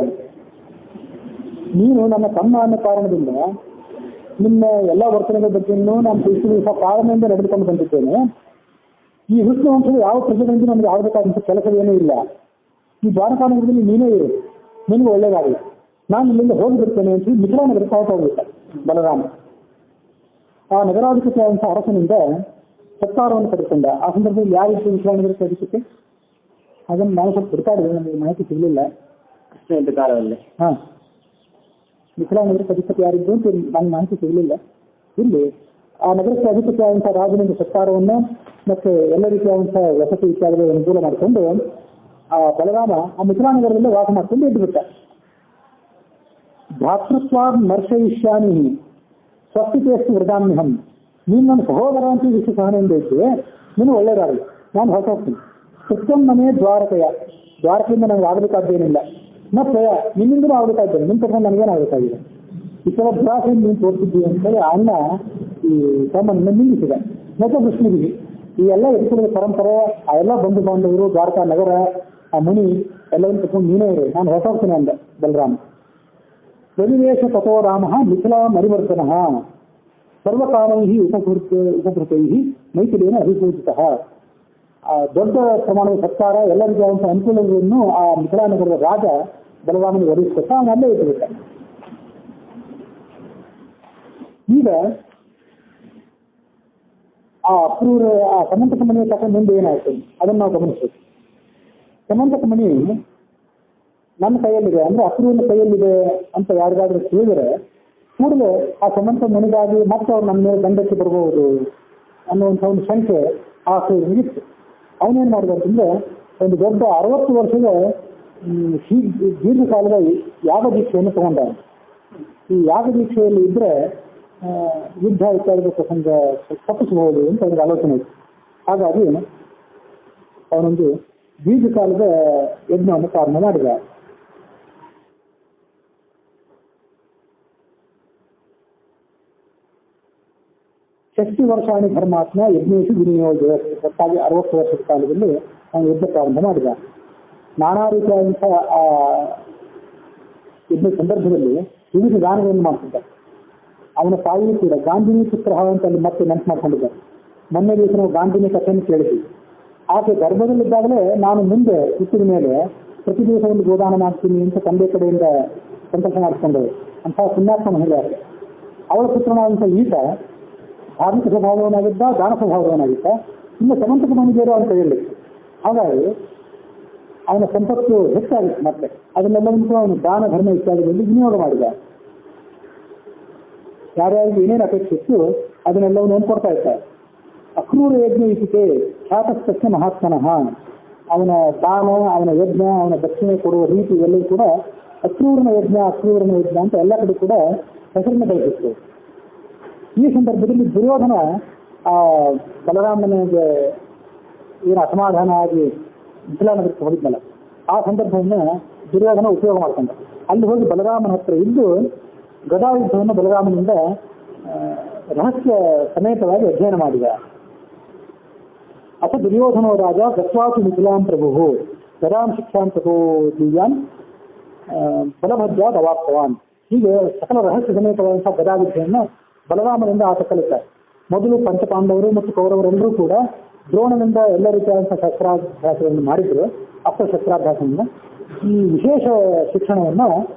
ನೀನು ನನ್ನ ತಮ್ಮ ಅನ್ನೋ ಕಾರಣದಿಂದ ನಿನ್ನ ಎಲ್ಲ ವರ್ತನೆಗಳ ಬಗ್ಗೆಯೂ ನಾನು ಇಷ್ಟು ದಿವಸ ಕಾರಣದಿಂದ ನಡೆದುಕೊಂಡು ಬಂದಿದ್ದೇನೆ. ಈ ವಿಷ್ಣು ವಂಶದ ಯಾವ ಪ್ರಜೆಗಳಿಂದ ನನಗೆ ಆಗಬೇಕಾದಂಥ ಕೆಲಸವೇನೂ ಇಲ್ಲ. ಈ ದ್ವಾರಕಾನಗರದಲ್ಲಿ ನೀನೇ ಇರು, ನಿನಗೆ ಒಳ್ಳೇದಾಗಲಿ, ನಾನು ಇಲ್ಲಿಂದ ಹೋಗಿಬಿಡ್ತೇನೆ ಅಂತ ಮಿಥಿಲಾ ನಗರಕ್ಕೆ ಹೊರಟೋಗ್ಬಿಟ್ಟ ಬಲರಾಮ. ಆ ನಗರಾಧಿಪತಿ ಆದಂಥ ಅರಸನಿಂದ ಸತ್ಕಾರವನ್ನು ಪಡೆದುಕೊಂಡ. ಆ ಸಂದರ್ಭದಲ್ಲಿ ಯಾರಿತ್ತು ಮಿಥಿಲಾ ನಗರಕ್ಕೆ ಅಧಿಪತಿ? ಅದನ್ನು ನಾವು ಸ್ವಲ್ಪ ಹುಡುಕಾಡಿದ್ರೆ ನಮಗೆ ಮಾಹಿತಿ ಸಿಗಲಿಲ್ಲ. ಕೃಷ್ಣ ಕಾಲದಲ್ಲಿ ಮಿಥಿಲಾ ನಗರಕ್ಕೆ ಅಧಿಪತಿ ಯಾರಿದ್ದು ಅಂತ ನನಗೆ ಮಾಹಿತಿ ಸಿಗಲಿಲ್ಲ. ಇಲ್ಲಿ ಆ ನಗರಕ್ಕೆ ಅಧಿಪತಿ ಆದಂಥ ರಾಜನಿಂದ ಸತ್ಕಾರವನ್ನು ಮತ್ತೆ ಎಲ್ಲ ರೀತಿಯಾದಂಥ ವಸತಿ ಇತ್ಯಾದಿಗಳನ್ನು ಅನುಕೂಲ ಮಾಡಿಕೊಂಡು ಆ ಬಲರಾಮ ಆ ಮಿಥಿಲಾ ನಗರದಲ್ಲೇ ವಾಸ ಮಾಡಿಕೊಂಡು ಎದ್ದುಬಿಟ್ಟ. ಭ್ರಾತೃತ್ವ ಮರ್ಷಯಿಷ್ಯಾನಿ ಸ್ವಸ್ತಿತೇಸ್ತು ವೃದಾಮ್ಯಹಂ. ನೀನು ನನ್ನ ಸಹೋದರ ಅಂತ ವಿಶ್ವ ಸಹನೆಯಿಂದ ಇದ್ದೆ, ನೀನು ಒಳ್ಳೇದಾಗಲಿ, ನಾನು ಹೊಸ ಹೋಗ್ತೀನಿ. ಕೃತ್ಯಂ ಮನೆ ದ್ವಾರಕೆಯಿಂದ ನನಗೆ ಆಗಬೇಕಾದ್ದೇನಿಲ್ಲ. ಮತ್ತೆ ನಿನ್ನಿಂದಲೂ ಆಗಬೇಕಾದ್ದೇನೆ, ನಿನ್ನ ಕರ್ಕೊಂಡು ನನಗೇನಾಗಬೇಕಾಗಿದೆ. ಈ ಸಲ ದ್ವಾರಕೆಯಿಂದ ನೀನು ತೋರಿಸಿದ್ವಿ ಅಂತೇಳಿ ಅಣ್ಣ ಈ ತಮ್ಮನ್ನ ನಿಲ್ಲಿಸಿದ. ಮತ್ತೆ ಕೃಷ್ಣಗಿರಿ ಈ ಎಲ್ಲ ಎದುರುಗಳ ಪರಂಪರೆ, ಆ ಎಲ್ಲ ಬಂಧು ಬಾಂಧವರು, ದ್ವಾರಕಾ ನಗರ, ಆ ಮುನಿ ಎಲ್ಲವನ್ನು ತಗೊಂಡು ನೀನೇ ಇರು, ನಾನು ಹೊಸ ಹೋಗ್ತೀನಿ ಅಂದ ಬಲರಾಮ. ಪ್ರವಿವೇಶ ತಥೋ ರಾಮ ಮಿಥಿಲಾ ಮರಿವರ್ತನ ಸರ್ವಕಾಲೈ ಉಪಭೃತೈ ಮೈಥಿಲೇನ ಅಭಿಪೂಜಿತ. ದೊಡ್ಡ ಪ್ರಮಾಣದ ಸರ್ಕಾರ ಎಲ್ಲ ರೀತಿಯಾದಂಥ ಅನುಕೂಲಗಳನ್ನು ಆ ಮಿಥಿಲಾ ನಗರದ ರಾಜ ಬಲರಾಮನಿಗೆ ಒದಗಿಸ್ಕೊಟ್ಟ. ಅವನು ಅಲ್ಲೇ ಇಟ್ಟುಬಿಟ್ಟ. ಈಗ ಆ ಅಕ್ರೂರ ಆ ಸಮಂತಕ ಮನೆಯ ತಕ್ಕ ಮುಂದೆ ಏನಾಯ್ತು ಅದನ್ನು ನಾವು ಗಮನಿಸ್ಬೇಕು. ಸಮಂತಕ ಮಣಿ ನನ್ನ ಕೈಯಲ್ಲಿದೆ ಅಂದ್ರೆ ಅಕ್ರೂರನ ಕೈಯಲ್ಲಿದೆ ಅಂತ ಯಾರಿಗಾದ್ರೂ ತಿಳಿದರೆ ಕೂಡಲೇ ಆ ಸಮಂತ ಮಣಿಗಾಗಿ ಮತ್ತೆ ಅವ್ರು ನನ್ನ ಮೇಲೆ ದಂಡಕ್ಕೆ ಬರಬಹುದು ಅನ್ನುವಂಥ ಒಂದು ಶಂಕೆ ಆ ಅಕ್ರೂರನಿಗಿತ್ತು. ಅವನೇನು ಮಾಡಿದ ಅಂತಂದ್ರೆ ಒಂದು ದೊಡ್ಡ 60 ವರ್ಷದ ದೀರ್ಘಕಾಲದ ಯಾಗ ದೀಕ್ಷೆಯನ್ನು ತಗೊಂಡ. ಈ ಯಾಗ ದೀಕ್ಷೆಯಲ್ಲಿ ಇದ್ರೆ ಯುದ್ಧ ಇತ್ಯಾದಿ ಪ್ರಸಂಗ ತಪ್ಪಿಸಬಹುದು ಅಂತ ಅವನಿಗೆ ಆಲೋಚನೆ ಇತ್ತು. ಹಾಗಾಗಿ ಅವನೊಂದು ದೀರ್ಘಕಾಲದ ಯಜ್ಞವನ್ನು ಪ್ರಾರಂಭ ಮಾಡಿದ. ಷಷ್ಟಿ ವರ್ಷಾಣಿ ಧರ್ಮಾತ್ಮ ಯಜ್ಞೇಶು ವಿನಿಯೋಗ. ಒಟ್ಟಾಗಿ 60 ವರ್ಷದ ಕಾಲದಲ್ಲಿ ಅವನು ಯಜ್ಞ ಪ್ರಾರಂಭ ಮಾಡಿದ. ನಾನಾ ರೀತಿಯಾದಂಥ ಆ ಯಜ್ಞ ಸಂದರ್ಭದಲ್ಲಿ ವಿವಿಧ ದಾನಗಳನ್ನು ಮಾಡ್ತಿದ್ದ. ಅವನ ತಾಯಿಯೂ ಕೂಡ ಗಾಂಧಿನಿ ಪುತ್ರ ಅಂತ ಅಲ್ಲಿ ಮತ್ತೆ ನೆನಪು ಮಾಡ್ಕೊಂಡಿದ್ದಾರೆ. ಮೊನ್ನೆ ದಿವಸ ನಾವು ಗಾಂಧಿನಿ ಕಥೆಯನ್ನು ಕೇಳಿದ್ವಿ. ಆಕೆ ಗರ್ಭದಲ್ಲಿದ್ದಾಗಲೇ ನಾನು ಮುಂದೆ ಹುಟ್ಟಿದ ಮೇಲೆ ಪ್ರತಿ ದಿವಸ ಒಂದು ಗೋದಾನ ಮಾಡ್ತೀನಿ ಅಂತ ತಂದೆ ಕಡೆಯಿಂದ ಸಂಕಲ್ಪ ಮಾಡಿಕೊಂಡರು. ಅಂತಹ ಪುಣ್ಯಾತ್ಮ ಮಹಿಳೆ ಆಕೆ. ಅವಳ ಪುತ್ರನಾದಂಥ ಈತ ಧಾರ್ಮಿಕ ಸ್ವಭಾವವನಾಗಿದ್ದ, ದಾನ ಸ್ವಭಾವವನಾಗಿದ್ದ. ಇನ್ನು ಸಮಂತಕ ಮಣಿಗೇರು ಅವನ ಕೈಯಲ್ಲಿ. ಹಾಗಾಗಿ ಅವನ ಸಂಪತ್ತು ಹೆಚ್ಚಾಗಿತ್ತು. ಮತ್ತೆ ಅದನ್ನೆಲ್ಲವನ್ನೂ ಅವನು ದಾನ ಧರ್ಮ ಇತ್ಯಾದಿಗಳಲ್ಲಿ ವಿನಿಯೋಗ ಮಾಡಿದ. ಯಾರ್ಯಾರಿಗೆ ಏನೇನು ಅಪೇಕ್ಷೆ ಇತ್ತು ಅದನ್ನೆಲ್ಲವನ್ನು ಕೊಡ್ತಾ ಇರ್ತಾರೆ. ಅಕ್ರೂರ ಯಜ್ಞ ಇತಿಕೆ ಖ್ಯಾತಸ್ತಸ್ಯ ಮಹಾತ್ಮನಃ. ಅವನ ದಾನ, ಅವನ ಯಜ್ಞ, ಅವನ ದಕ್ಷಿಣೆ ಕೊಡುವ ರೀತಿ ಇವೆಲ್ಲವೂ ಕೂಡ ಅಕ್ರೂರನ ಯಜ್ಞ ಅಂತ ಎಲ್ಲ ಕಡೆ ಕೂಡ ಹೆಸರನ್ನು ಗಳಿಸಿತ್ತು. ಈ ಸಂದರ್ಭದಲ್ಲಿ ದುರ್ಯೋಧನ ಆ ಬಲರಾಮನಿಗೆ ಏನು ಅಸಮಾಧಾನ ಆಗಿ ಮಿಥಿಲಾ ನಗರಕ್ಕೆ ಹೋಗಿದ್ನಲ್ಲ, ಆ ಸಂದರ್ಭವನ್ನು ದುರ್ಯೋಧನ ಉಪಯೋಗ ಮಾಡ್ಕೊಂಡ. ಅಲ್ಲಿ ಹೋಗಿ ಬಲರಾಮನ ಹತ್ರ ಇದ್ದು ಗದಾಯುದ್ಧವನ್ನು ಬಲರಾಮನಿಂದ ರಹಸ್ಯ ಸಮೇತವಾಗಿ ಅಧ್ಯಯನ ಮಾಡಿದ. ಅಥ ದುರ್ಯೋಧನೋ ರಾಜ ಗತ್ವಾಸು ಮಿಥಿಲಾಂ ಪ್ರಭು ಗದಾಂ ಶಿಕ್ಷಾಂ ತಥೋ ದಿವ್ಯಾನ್ ಬಲಭದ್ಯ ದವಾಪ್ತವಾನ್. ಹೀಗೆ ಸಕಲ ರಹಸ್ಯ ಸಮೇತವಾದಂತಹ ಗದಾವಿದ್ಯೆಯನ್ನು ಬಲರಾಮನಿಂದ ಆತ ಕಲಿತಾರೆ. ಮೊದಲು ಪಂಚಪಾಂಡವರು ಮತ್ತು ಕೌರವರೆಲ್ಲರೂ ಕೂಡ ದ್ರೋಣನಿಂದ ಎಲ್ಲ ರೀತಿಯಾದಂತಹ ಶಸ್ತ್ರಾಭ್ಯಾಸವನ್ನು ಮಾಡಿದ್ರು, ಅಸ್ತ್ರಶಸ್ತ್ರಾಭ್ಯಾಸವನ್ನು. ಈ ವಿಶೇಷ ಶಿಕ್ಷಣವನ್ನು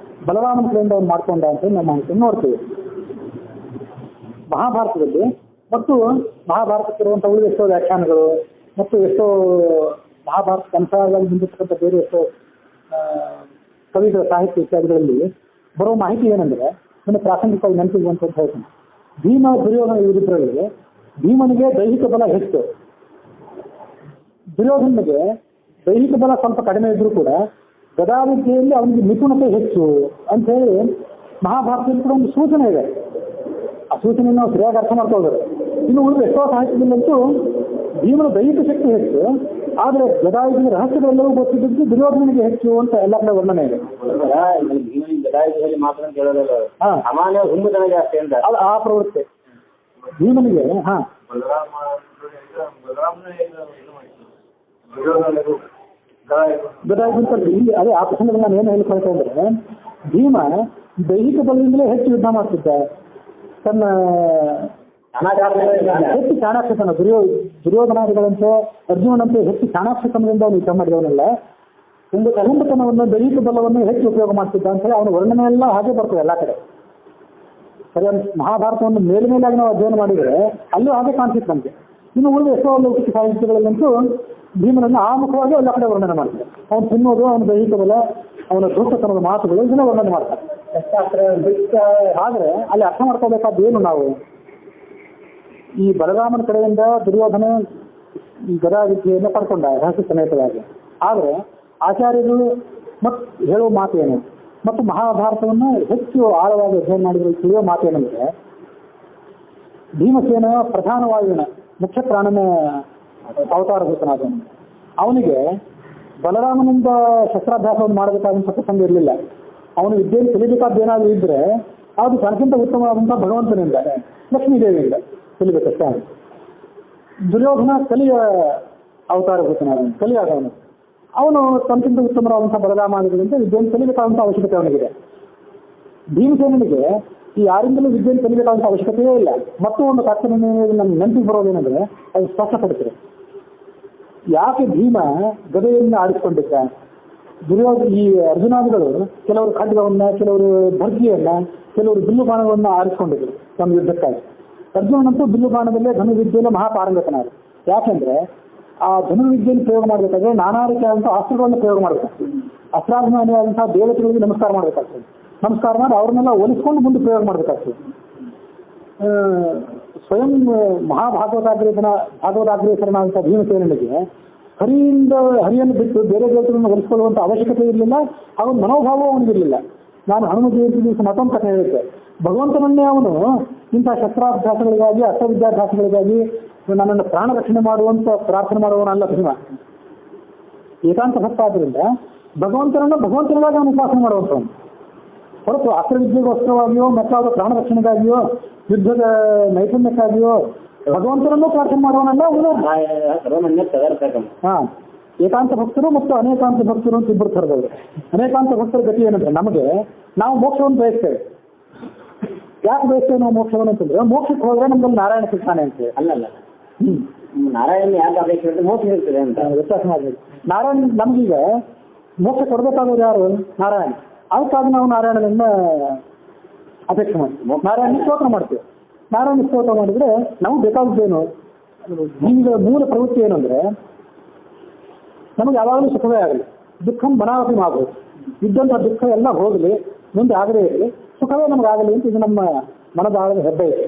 ಬಲರಾಮನ ಕಡೆಯಿಂದ ಅವ್ನು ಮಾಡ್ಕೊಂಡ ಅಂತ ನಮ್ಮ ಮಾಹಿತಿಯನ್ನು ನೋಡ್ತೀವಿ. ಮಹಾಭಾರತದಲ್ಲಿ ಮತ್ತು ಮಹಾಭಾರತಕ್ಕಿರುವಂಥ ಉಳಿದ ಎಷ್ಟೋ ವ್ಯಾಖ್ಯಾನಗಳು ಮತ್ತು ಎಷ್ಟೋ ಮಹಾಭಾರತಕ್ಕೆ ಅನುಸಾರವಾಗಿ ನಿಂತಿರ್ತಕ್ಕಂಥ ಬೇರೆ ಎಷ್ಟೋ ಕವಿಗಳ ಸಾಹಿತ್ಯ ಇತ್ಯಾದಿಗಳಲ್ಲಿ ಬರೋ ಮಾಹಿತಿ ಏನಂದ್ರೆ ಇನ್ನು ಪ್ರಾಸಂಗಿಕವಾಗಿ ನೆನಪಿರುವಂತ ಹೇಳ್ತೀನಿ. ಭೀಮ ದುರ್ಯೋಧನ ಇವರಿಬ್ಬರಲ್ಲಿ ಭೀಮನಿಗೆ ದೈಹಿಕ ಬಲ ಹೆಚ್ಚು, ದುರ್ಯೋಧನಿಗೆ ದೈಹಿಕ ಬಲ ಸ್ವಲ್ಪ ಕಡಿಮೆ ಇದ್ರೂ ಕೂಡ ಗದಾವಿದ್ಯೆಯಲ್ಲಿ ಅವನಿಗೆ ನಿಪುಣತೆ ಹೆಚ್ಚು ಅಂತ ಹೇಳಿ ಮಹಾಭಾರತದಲ್ಲಿ ಕೂಡ ಒಂದು ಸೂಚನೆ ಇದೆ. ಆ ಸೂಚನೆಯನ್ನು ನಾವು ಸರಿಯಾಗಿ ಅರ್ಥ ಮಾಡ್ಕೊಳ್ಬೇಕು. ಇನ್ನು ಉಳಿದ ಎಷ್ಟೋ ಸಾಹಿತ್ಯದಲ್ಲಂತೂ ಭೀಮನ ದೈಹಿಕ ಶಕ್ತಿ ಹೆಚ್ಚು, ಆದರೆ ಗದಾಯುಧದ ರಹಸ್ಯಗಳೆಲ್ಲವೂ ಗೊತ್ತಿದ್ದು ದುರ್ಯೋಧನಿಗೆ ಹೆಚ್ಚು ಅಂತ ಎಲ್ಲ ಕಡೆ ವರ್ಣನೆ ಇದೆ. ಸಾಮಾನ್ಯ ಹುಂಬತನ ಜಾಸ್ತಿ ಅಂತ ಆ ಪ್ರವೃತ್ತಿ ಭೀಮನಿಗೆ. ಗದಾಯುಧದಲ್ಲಿ ಇಲ್ಲಿ ಅದೇ ಆ ಪ್ರಸಂಗದಲ್ಲಿ ನಾನು ಏನು ಹೇಳ್ಕೊಳ್ತಾ ಇದ್ರೆ, ಭೀಮ ದೈಹಿಕ ಬಲದಿಂದಲೇ ಹೆಚ್ಚು ಯುದ್ಧ ಮಾಡ್ತಿದ್ದ, ತನ್ನ ಹೆಚ್ಚು ಚಾಣಾಕ್ಷತನ ದುರ್ಯೋಧನಾದಿಗಳಂತೆ ಅರ್ಜುನಂತೆ ಹೆಚ್ಚು ಚಾಣಾಕ್ಷತನದಿಂದ ಅವನು ಯುದ್ಧ ಮಾಡಿದವನಲ್ಲ, ಹುಂಬತನವನ್ನು ದೈಹಿಕ ಬಲವನ್ನು ಹೆಚ್ಚು ಉಪಯೋಗ ಮಾಡ್ತಿದ್ದ ಅಂತ ಹೇಳಿ ಅವನ ವರ್ಣನೆ ಎಲ್ಲ ಹಾಗೆ ಬರ್ತದೆ ಎಲ್ಲ ಕಡೆ. ಸರಿಯಾದ ಮಹಾಭಾರತವನ್ನು ಮೇಲ್ಮೇಲಾಗಿ ನಾವು ಅಧ್ಯಯನ ಮಾಡಿದರೆ ಅಲ್ಲೂ ಹಾಗೆ ಕಾಣಿಸುತ್ತೆ ನಮಗೆ. ಇನ್ನು ಉಳಿದ ಎಷ್ಟೋ ಲೌಕಿಕ ಸಾಹಿತ್ಯಗಳಲ್ಲಂತೂ ಭೀಮನನ್ನು ಆ ಮುಖವಾಗಿ ಎಲ್ಲ ಕಡೆ ವರ್ಣನೆ ಮಾಡ್ತಾರೆ. ಅವನು ತಿನ್ನೋದು, ಅವನ ದೈಹಿಕ ಬಲ, ಅವನ ಧೂರ್ತತನದ ಮಾತುಗಳು ಇದನ್ನ ವರ್ಣನೆ ಮಾಡ್ತಾರೆ. ಆದರೆ ಅಲ್ಲಿ ಅರ್ಥ ಮಾಡ್ಕೋಬೇಕಾದ್ದು ಏನು, ನಾವು ಈ ಬಲರಾಮನ ಕಡೆಯಿಂದ ದುರ್ಯೋಧನ ಈ ಗದಾವಿದ್ಯೆಯನ್ನು ಪಡ್ಕೊಂಡ ರಹಸ್ಯ ಸಮೇತವಾಗಿ. ಆದರೆ ಆಚಾರ್ಯರು ಮತ್ತು ಹೇಳುವ ಮಾತೇನು ಮತ್ತು ಮಹಾಭಾರತವನ್ನು ಹೆಚ್ಚು ಆಳವಾಗಿ ಅಧ್ಯಯನ ಮಾಡಿದ್ರು ತಿಳಿಯೋ ಮಾತೇನೆಂದರೆ, ಭೀಮಸೇನ ಪ್ರಧಾನವಾಯುವಿನ ಮುಖ್ಯ ಪ್ರಾಣನ ಅವತಾರಭೂತನಾದವನು. ಅವನಿಗೆ ಬಲರಾಮನಿಂದ ಶಸ್ತ್ರಾಭ್ಯಾಸವನ್ನು ಮಾಡಬೇಕಾದಂಥ ಪ್ರಸಂಗ ಇರಲಿಲ್ಲ. ಅವನು ವಿದ್ಯೆಯನ್ನು ಕಲಿಬೇಕಾದ್ದೇನಾದರೂ ಇದ್ರೆ ಅದು ತನಗಿಂತ ಉತ್ತಮವಾದಂಥ ಭಗವಂತನಿಂದ, ಲಕ್ಷ್ಮೀದೇವಿಯಿಂದ ಕಲಿಬೇಕಷ್ಟೇ. ದುರ್ಯೋಧನ ಕಲಿಯ ಅವತಾರಭೂತನಾದವನು, ಕಲಿಯಾದವನು. ಅವನು ತನಗಿಂತ ಉತ್ತಮವಾದಂಥ ಬಲರಾಮಾದಿಗಳಿಂದ ವಿದ್ಯೆಯನ್ನು ಕಲಿಬೇಕಾದಂಥ ಅವಶ್ಯಕತೆ ಅವನಿಗಿದೆ. ಭೀಮಸೇನಿಗೆ ಈ ಯಾರಿಂದಲೂ ವಿದ್ಯೆಯನ್ನು ಕಲಿಬೇಕಾದಂಥ ಅವಶ್ಯಕತೆಯೇ ಇಲ್ಲ. ಮತ್ತು ಒಂದು ಕರ್ತವ್ಯ ನಮ್ಗೆ ನೆನಪಿಗೆ ಬರೋದೇನೆಂದ್ರೆ ಅದು ಸ್ಪಷ್ಟಪಡ್ತದೆ. ಯಾಕೆ ಭೀಮ ಗದೆಯನ್ನು ಆಡಿಸ್ಕೊಂಡಿದ್ದ? ಈ ಅರ್ಜುನಾದಿಗಳು ಕೆಲವರು ಖಡ್ಗವನ್ನ, ಕೆಲವರು ಭರ್ಜಿಯನ್ನ, ಕೆಲವರು ಬಿಲ್ಲುಬಾಣವನ್ನ ಆರಿಸ್ಕೊಂಡಿದ್ರು ತಮ್ಮ ಯುದ್ಧಕ್ಕಾಗಿ. ಅರ್ಜುನನಂತೂ ಬಿಲ್ಲುಬಾಣದಲ್ಲೇ ಧನುರ್ವಿದ್ಯೆಯಲ್ಲೇ ಮಹಾಪಾರಂಗತನಾದ. ಯಾಕೆಂದ್ರೆ ಆ ಧನುರ್ವಿದ್ಯೆಯನ್ನು ಪ್ರಯೋಗ ಮಾಡಬೇಕಾದ್ರೆ ನಾನಾ ರೀತಿಯಾದಂಥ ಅಸ್ತ್ರಗಳನ್ನು ಪ್ರಯೋಗ ಮಾಡಬೇಕಾಗ್ತದೆ. ಅಸ್ತ್ರಾಭಿಮಾನಿಯಾದಂತಹ ದೇವತೆಗಳಿಗೆ ನಮಸ್ಕಾರ ಮಾಡಬೇಕಾಗ್ತದೆ. ನಮಸ್ಕಾರ ಮಾಡಿ ಅವ್ರನ್ನೆಲ್ಲ ಒಲಿಸ್ಕೊಂಡು ಮುಂದೆ ಪ್ರಯೋಗ ಮಾಡಬೇಕಾಗ್ತದೆ. ಸ್ವಯಂ ಭಾಗವತಾಗ್ರೇಸರನಾದಂಥ ಭೀಮಸೇನಿಗೆ ಹರಿಯನ್ನು ಬಿಟ್ಟು ಬೇರೆ ದೇವತೆಗಳನ್ನು ಒಲಿಸ್ಕೊಳ್ಳುವಂಥ ಅವಶ್ಯಕತೆ ಇರಲಿಲ್ಲ. ಅವನ ಮನೋಭಾವ ಅವನಿಗಿರಲಿಲ್ಲ. ನಾನು ಹನುಮ ಜಯಂತಿ ದಿವಸ ಮತ್ತೊಂದು ಕಥೆ ಹೇಳಿದ್ದೆ. ಭಗವಂತನನ್ನೇ ಅವನು ಇಂಥ ಶಸ್ತ್ರಾಭ್ಯಾಸಗಳಿಗಾಗಿ, ಅಸ್ತ್ರವಿದ್ಯಾಭ್ಯಾಸಗಳಿಗಾಗಿ ನನ್ನನ್ನು ಪ್ರಾಣ ರಕ್ಷಣೆ ಮಾಡುವಂತ ಪ್ರಾರ್ಥನೆ ಮಾಡುವವನಲ್ಲ ಭೀಮ. ಏಕಾಂತ ಭಕ್ತ ಆದ್ದರಿಂದ ಭಗವಂತನಿಗಾಗಿ ಅವನು ಉಪಾಸನೆ ಮಾಡುವಂಥವನು ಹೊರತು ಅಸ್ತ್ರವಿದ್ಯೆಗೋಸ್ಕರವಾಗಿಯೋ ಮತ್ತಾದ ಪ್ರಾಣ ರಕ್ಷಣೆಗಾಗಿಯೋ ಯುದ್ಧದ ನೈಪುಣ್ಯಕ್ಕಾಗಿಯೋ ಭಗವಂತನನ್ನು ಪ್ರಾರ್ಥನೆ ಮಾಡುವವನಲ್ಲ ಅವನು. ಏಕಾಂತ ಭಕ್ತರು ಮತ್ತು ಅನೇಕಾಂತ ಭಕ್ತರು ಅಂತ ಇಬ್ಬರು ಥರದವರು. ಅನೇಕಾಂತ ಭಕ್ತರ ಗತಿ ಏನಂದ್ರೆ, ನಮಗೆ ನಾವು ಮೋಕ್ಷವನ್ನು ಬಯಸ್ತೇವೆ. ಯಾಕೆ ಬಯಸ್ತೇವೆ ನಾವು ಮೋಕ್ಷವನ್ನು ಅಂತಂದ್ರೆ, ಮೋಕ್ಷಕ್ಕೆ ಹೋದ್ರೆ ನಮ್ಮಲ್ಲಿ ನಾರಾಯಣ ಸಿಗ್ತಾನೆ ಅಂತೇಳಿ. ಅಲ್ಲಲ್ಲ, ನಾರಾಯಣ ಯಾಕೆ ಅಪೇಕ್ಷೆ ಮೋಕ್ಷ ಇರ್ತದೆ ಅಂತ ವ್ಯತ್ಯಾಸ ಮಾಡಬೇಕು. ನಾರಾಯಣ ನಮಗೀಗ ಮೋಕ್ಷ ಕೊಡಬೇಕಾದವ್ರು ಯಾರು? ನಾರಾಯಣ. ಅದಕ್ಕಾಗಿ ನಾವು ನಾರಾಯಣನನ್ನ ಅಪೇಕ್ಷೆ ಮಾಡ್ತೀವಿ, ನಾರಾಯಣ ಸ್ತೋತ್ರ ಮಾಡ್ತೀವಿ. ನಾರಾಯಣ ಸ್ತೋತ್ರ ಮಾಡಿದ್ರೆ ನಮಗೆ ಬೇಕಾದದ್ದೇನು? ಈಗ ಮೂಲ ಪ್ರವೃತ್ತಿ ಏನು ಅಂದ್ರೆ, ನಮಗೆ ಯಾವಾಗಲೂ ಸುಖವೇ ಆಗಲಿ, ದುಃಖಂ ಮನಾವತಿ ಮಾಡಬಹುದು. ಇದ್ದಂಥ ದುಃಖ ಎಲ್ಲ ಹೋಗಲಿ, ಮುಂದೆ ಆಗದೇ ಇರಲಿ, ಸುಖವೇ ನಮಗಾಗಲಿ ಅಂತ ಇದು ನಮ್ಮ ಮನದ ಆಳದ ಹೆಬ್ಬೆ ಇದೆ.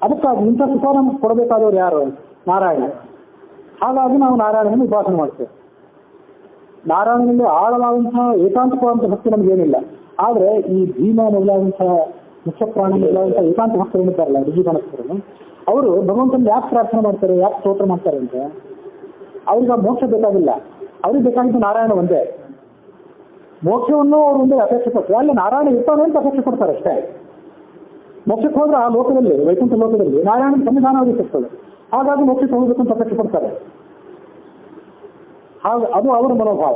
ಅದಕ್ಕಾಗಿ ಇಂಥ ಸುಖ ನಮ್ಗೆ ಕೊಡಬೇಕಾದವ್ರು ಯಾರು? ನಾರಾಯಣ. ಹಾಗಾಗಿ ನಾವು ನಾರಾಯಣನ ಉಪಾಸನೆ ಮಾಡ್ತೇವೆ. ನಾರಾಯಣನಲ್ಲಿ ಆಳವಾದಂತಹ ಏಕಾಂತವಾದಂಥ ಭಕ್ತಿ ನಮಗೇನಿಲ್ಲ. ಆದರೆ ಈ ಭೀಮ ಮೊದಲಾದಂತಹ ಮುಖ್ಯ ಪ್ರಾಣ ಮೊದಲಾದಂತಹ ಏಕಾಂತ ಭಕ್ತರು ಏನಿದ್ದಾರಲ್ಲ, ಋಷಿಗಣಸ್ಥರು, ಅವರು ಭಗವಂತನ ಯಾಕೆ ಪ್ರಾರ್ಥನೆ ಮಾಡ್ತಾರೆ, ಯಾಕೆ ಸ್ತೋತ್ರ ಮಾಡ್ತಾರೆ ಅಂದ್ರೆ, ಅವ್ರಿಗೆ ಮೋಕ್ಷ ಬೇಕಾಗಿಲ್ಲ. ಅವ್ರಿಗೆ ಬೇಕಾಗಿದ್ದು ನಾರಾಯಣ ಒಂದೇ. ಮೋಕ್ಷವನ್ನು ಅವರು ಒಂದೇ ಅಪೇಕ್ಷೆ ಪಡ್ತಾರೆ. ಅಲ್ಲಿ ನಾರಾಯಣ ಇರ್ತಾನೆ ಅಂತ ಅಪೇಕ್ಷೆ ಪಡ್ತಾರೆ ಅಷ್ಟೇ. ಮೋಕ್ಷಕ್ಕೆ ಹೋದ್ರೆ ಆ ಲೋಕದಲ್ಲಿ, ವೈಕುಂಠ ಲೋಕದಲ್ಲಿ ನಾರಾಯಣನ ಸನ್ನಿಧಾನ ಅವರಿಗೆ ಸಿಗ್ತದೆ. ಹಾಗಾಗಿ ಮೋಕ್ಷಕ್ಕೆ ಹೋಗಬೇಕು ಅಂತ ಅಪೇಕ್ಷೆ ಪಡ್ತಾರೆ. ಅದು ಅವರ ಮನೋಭಾವ.